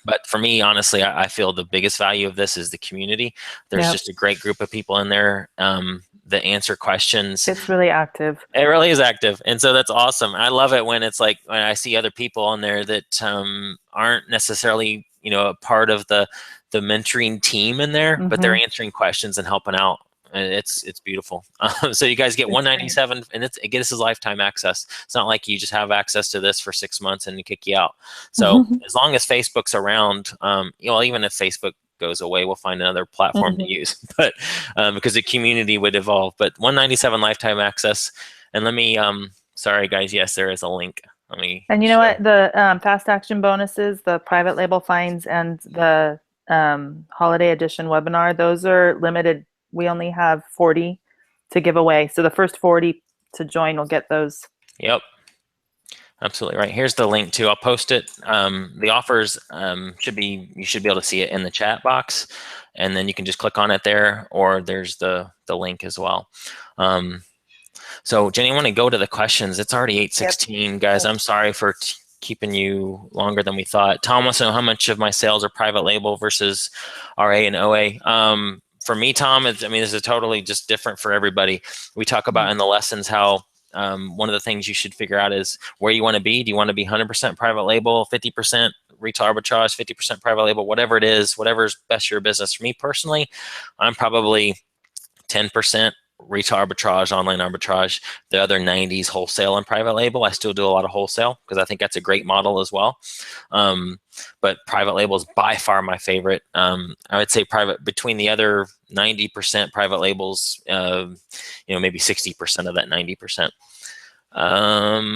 Speaker 1: But for me, honestly, I feel the biggest value of this is the community. There's just a great group of people in there that answer questions.
Speaker 2: It's really active.
Speaker 1: It really is active. And so that's awesome. I love it when it's like, when I see other people on there that aren't necessarily, a part of the mentoring team in there, but they're answering questions and helping out. And it's beautiful. So you guys get $197, and it gets us lifetime access. It's not like you just have access to this for 6 months and they kick you out. So as long as Facebook's around, even if Facebook goes away, we'll find another platform to use. But because the community would evolve. But $197 lifetime access. And let me, sorry guys, yes, there is a link.
Speaker 2: And you know what? The fast action bonuses, the private label finds, and the holiday edition webinar, those are limited. We only have 40 to give away. So the first 40 to join will get those.
Speaker 1: Yep. Absolutely right. Here's the link too. I'll post it. The offers you should be able to see it in the chat box, and then you can just click on it there, or there's the link as well. So Jenny, I want to go to the questions. It's already 8:16, guys. I'm sorry for keeping you longer than we thought. Tom wants to know how much of my sales are private label versus RA and OA. For me, Tom, this is totally just different for everybody. We talk about in the lessons how one of the things you should figure out is where you want to be. Do you want to be 100% private label, 50% retail arbitrage, 50% private label, whatever it is, whatever's best for your business. For me personally, I'm probably 10% retail arbitrage, online arbitrage, the other 90s wholesale and private label. I still do a lot of wholesale because I think that's a great model as well. But private label is by far my favorite. I would say between the other 90% private labels, maybe 60% of that 90%.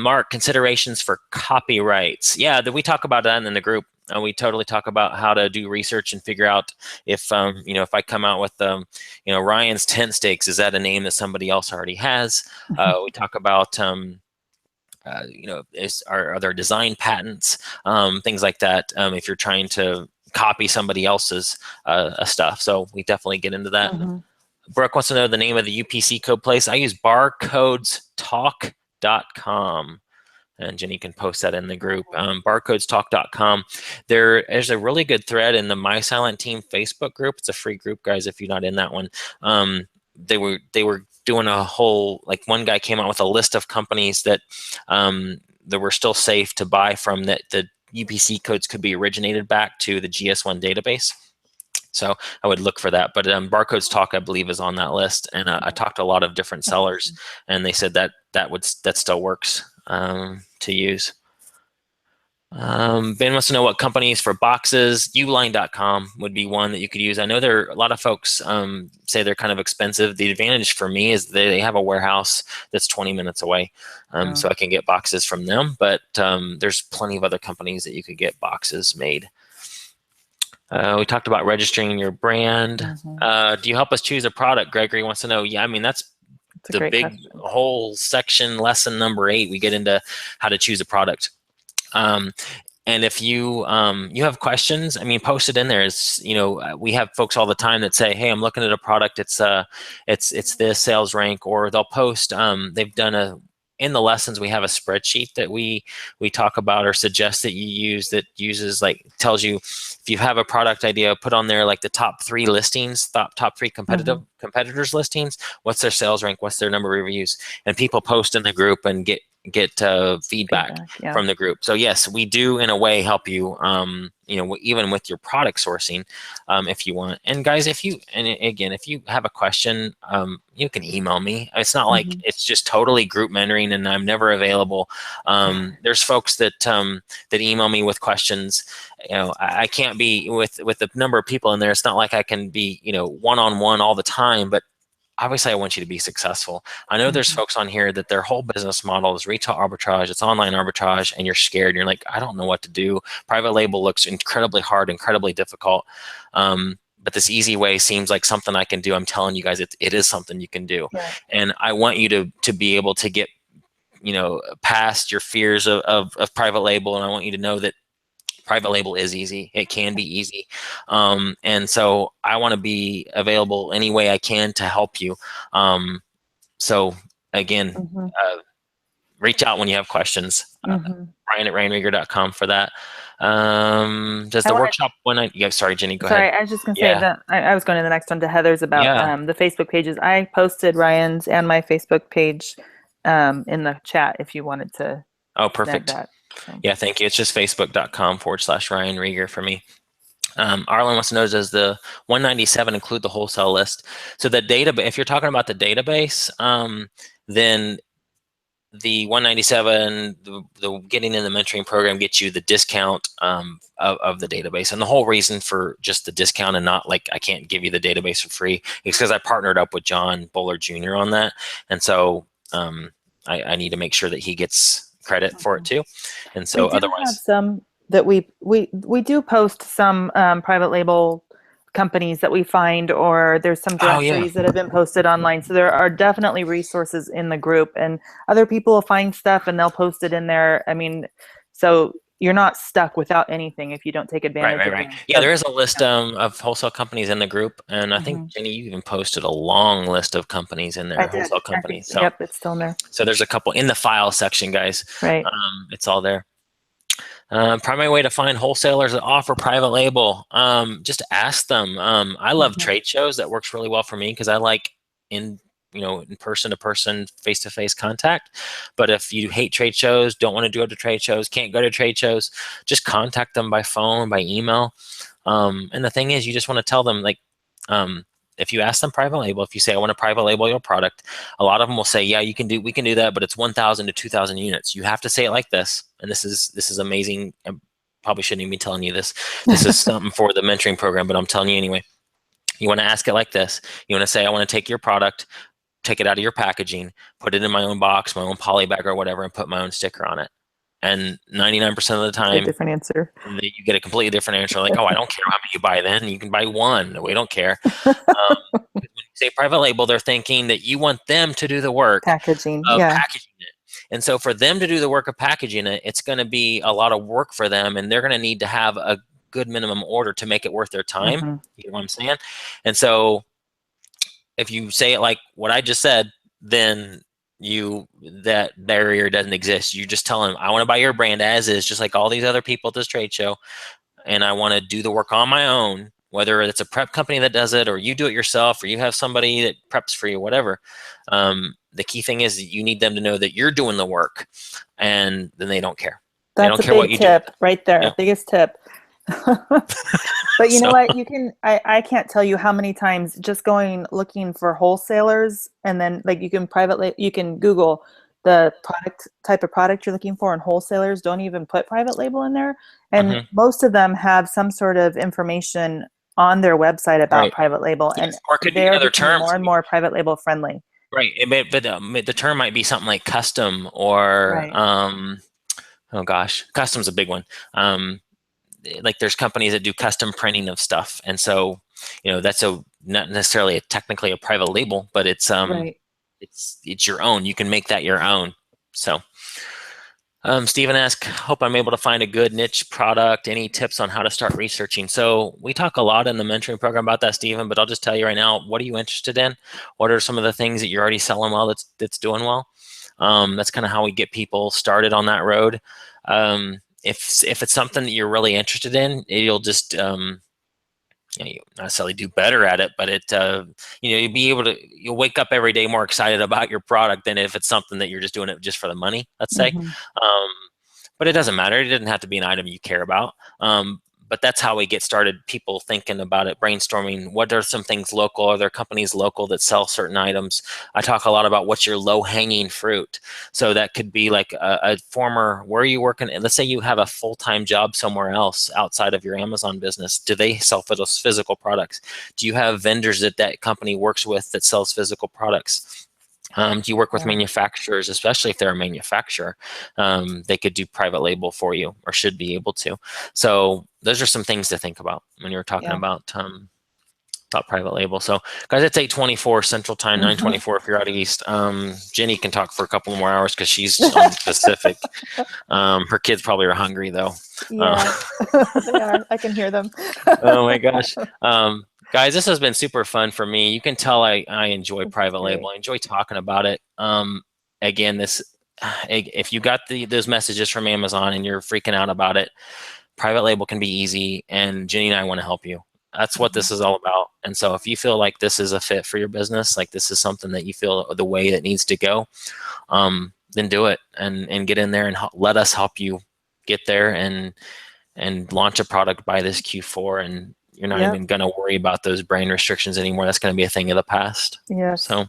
Speaker 1: Mark, considerations for copyrights. Yeah, we talk about that in the group. We totally talk about how to do research and figure out if I come out with Ryan's tent stakes, is that a name that somebody else already has? We talk about are there design patents, things like that, if you're trying to copy somebody else's stuff. So we definitely get into that. Brooke wants to know the name of the UPC code place. I use barcodestalk.com. And Jenny can post that in the group. Barcodestalk.com. There's a really good thread in the My Silent Team Facebook group. It's a free group, guys, if you're not in that one. They were doing a whole, one guy came out with a list of companies that were still safe to buy from, that the UPC codes could be originated back to the GS1 database. So I would look for that. But Barcodes Talk, I believe, is on that list. And I talked to a lot of different sellers, and they said that still works to use. Ben wants to know what companies for boxes. Uline.com would be one that you could use. I know a lot of folks say they're kind of expensive. The advantage for me is they have a warehouse that's 20 minutes away, so I can get boxes from them. But there's plenty of other companies that you could get boxes made. We talked about registering your brand. Do you help us choose a product? Gregory wants to know. Yeah, that's the big whole section, lesson number 8. We get into how to choose a product. And if you have questions, post it in there. We have folks all the time that say, "Hey, I'm looking at a product. It's this sales rank," or they'll post. They've done in the lessons, we have a spreadsheet that we talk about or suggest that you use, that tells you if you have a product idea, put on there the top 3 listings, top 3 competitors listings, what's their sales rank, what's their number of reviews, and people post in the group and get feedback from the group. So yes, we do in a way help you, even with your product sourcing, if you want. And guys, if you have a question, you can email me. It's not like it's just totally group mentoring and I'm never available. There's folks that email me with questions. I can't be with the number of people in there. It's not like I can be, one-on-one all the time, but obviously I want you to be successful. I know there's folks on here that their whole business model is retail arbitrage, it's online arbitrage, and you're scared. You're like, I don't know what to do. Private label looks incredibly hard, incredibly difficult. But this easy way seems like something I can do. I'm telling you guys, it is something you can do. Yeah. And I want you to be able to get, past your fears of private label. And I want you to know that private label is easy. It can be easy. And so I want to be available any way I can to help you. So again, reach out when you have questions. Ryan@ryanrieger.com for that. Does the workshop one night? Yeah, sorry, Jenny, go ahead.
Speaker 2: Sorry, I was just going to say that I was going to the next one to Heather's about the Facebook pages. I posted Ryan's and my Facebook page in the chat if you wanted to.
Speaker 1: Oh, perfect. That. So. Yeah, thank you. It's just facebook.com/Ryan Rieger for me. Arlen wants to know, does the 197 include the wholesale list? So the database, if you're talking about the database, then the 197, the getting in the mentoring program gets you the discount of the database. And the whole reason for just the discount and not I can't give you the database for free is because I partnered up with John Buller Jr. on that. And so I need to make sure that he gets credit for it too. And so
Speaker 2: we do have some that we do post some private label companies that we find, or there's some directories that have been posted online. So there are definitely resources in the group, and other people will find stuff and they'll post it in there. I mean, so you're not stuck without anything if you don't take advantage of
Speaker 1: Right.
Speaker 2: them.
Speaker 1: Yeah, there is a list of wholesale companies in the group, and I think,
Speaker 2: Mhm.
Speaker 1: Jenny, you even posted a long list of companies in there,
Speaker 2: I did.
Speaker 1: wholesale
Speaker 2: I think,
Speaker 1: companies. So,
Speaker 2: yep, it's still in there.
Speaker 1: so there's a couple in the file section, guys.
Speaker 2: Right.
Speaker 1: It's all there. Primary way to find wholesalers that offer private label. Just ask them. I love trade shows. That works really well for me because I like in person to person, face to face contact. But if you hate trade shows, don't want to go to trade shows, can't go to trade shows, just contact them by phone, by email. And the thing is, you just want to tell them, like, if you ask them private label, if you say, I want to private label your product, a lot of them will say, yeah, we can do that, but it's 1,000 to 2,000 units. You have to say it like this. And this is amazing. I probably shouldn't even be telling you this. This is something for the mentoring program, but I'm telling you anyway. You want to ask it like this. You want to say, I want to take your product, take it out of your packaging, put it in my own box, my own poly bag or whatever, and put my own sticker on it. And 99% of the time,
Speaker 2: a different answer.
Speaker 1: you get a completely different answer. Like, oh, I don't care how many you buy then. You can buy one. We don't care. When you say private label, they're thinking that you want them to do the work
Speaker 2: Packaging,
Speaker 1: of
Speaker 2: yeah.
Speaker 1: packaging it. And so for them to do the work of packaging it, it's going to be a lot of work for them, and they're going to need to have a good minimum order to make it worth their time. You know what I'm saying? And so if you say it like what I just said, then that barrier doesn't exist. You just tell them, I want to buy your brand as is, just like all these other people at this trade show, and I want to do the work on my own, whether it's a prep company that does it or you do it yourself or you have somebody that preps for you, whatever. The key thing is that you need them to know that you're doing the work, and then they don't care.
Speaker 2: That's
Speaker 1: they don't care what you
Speaker 2: tip
Speaker 1: do.
Speaker 2: right there.
Speaker 1: Yeah.
Speaker 2: Biggest tip. But you know what? You can. I can't tell you how many times just looking for wholesalers, and then like you can Google the type of product you're looking for, and wholesalers don't even put private label in there. And most of them have some sort of information on their website about private labal, and
Speaker 1: or it could be
Speaker 2: they're
Speaker 1: another
Speaker 2: becoming
Speaker 1: term.
Speaker 2: more and more private label friendly.
Speaker 1: Right, but the term might be something like custom or oh gosh, custom's a big one. Like there's companies that do custom printing of stuff, and so that's not necessarily technically a private label, but it's it's your own. You can make that your own. So Stephen asked, hope I'm able to find a good niche product. Any tips on how to start researching? So we talk a lot in the mentoring program about that, Stephen, but I'll just tell you right now, what are you interested in? What are some of the things that you're already selling well that's doing well? That's kind of how we get people started on that road. If it's something that you're really interested in, you'll just you not necessarily do better at it, but you'll wake up every day more excited about your product than if it's something that you're just doing it just for the money, let's say. But it doesn't matter. It doesn't have to be an item you care about. But that's how we get started, people thinking about it, brainstorming. What are some things local? Are there companies local that sell certain items? I talk a lot about what's your low-hanging fruit. So that could be like a former, where are you working? Let's say you have a full-time job somewhere else outside of your Amazon business. Do they sell those physical products? Do you have vendors that company works with that sells physical products? Do you work with manufacturers, especially if they're a manufacturer? They could do private label for you, or should be able to. So those are some things to think about when you're talking about private label. So guys, it's 8:24 Central Time, 9:24 if you're out east. Jenny can talk for a couple more hours because she's on Pacific. Her kids probably are hungry though.
Speaker 2: Yeah, they are. I can hear them.
Speaker 1: Oh my gosh. Guys, this has been super fun for me. You can tell I enjoy private label. I enjoy talking about it. Again, if you got those messages from Amazon and you're freaking out about it, private label can be easy, and Jenny and I want to help you. That's what this is all about. And so if you feel like this is a fit for your business, like this is something that you feel the way it needs to go, then do it and get in there and let us help you get there and launch a product by this Q4, and you're not even going to worry about those brand restrictions anymore. That's going to be a thing of the past.
Speaker 2: Yes.
Speaker 1: So,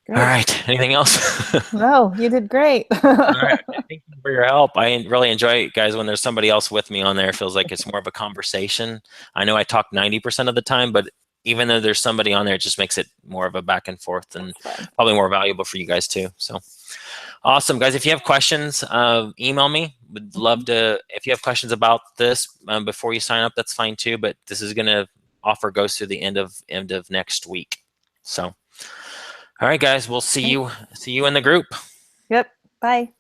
Speaker 1: all right. Anything else?
Speaker 2: No, you did great.
Speaker 1: All right. Thank you for your help. I really enjoy it, guys, when there's somebody else with me on there. It feels like it's more of a conversation. I know I talk 90% of the time, but even though there's somebody on there, it just makes it more of a back and forth and probably more valuable for you guys too. So awesome, guys. If you have questions, email me. Would love to, if you have questions about this before you sign up, that's fine too, but this is gonna offer goes through the end of next week. So all right, guys, we'll see you in the group.
Speaker 2: Yep. Bye.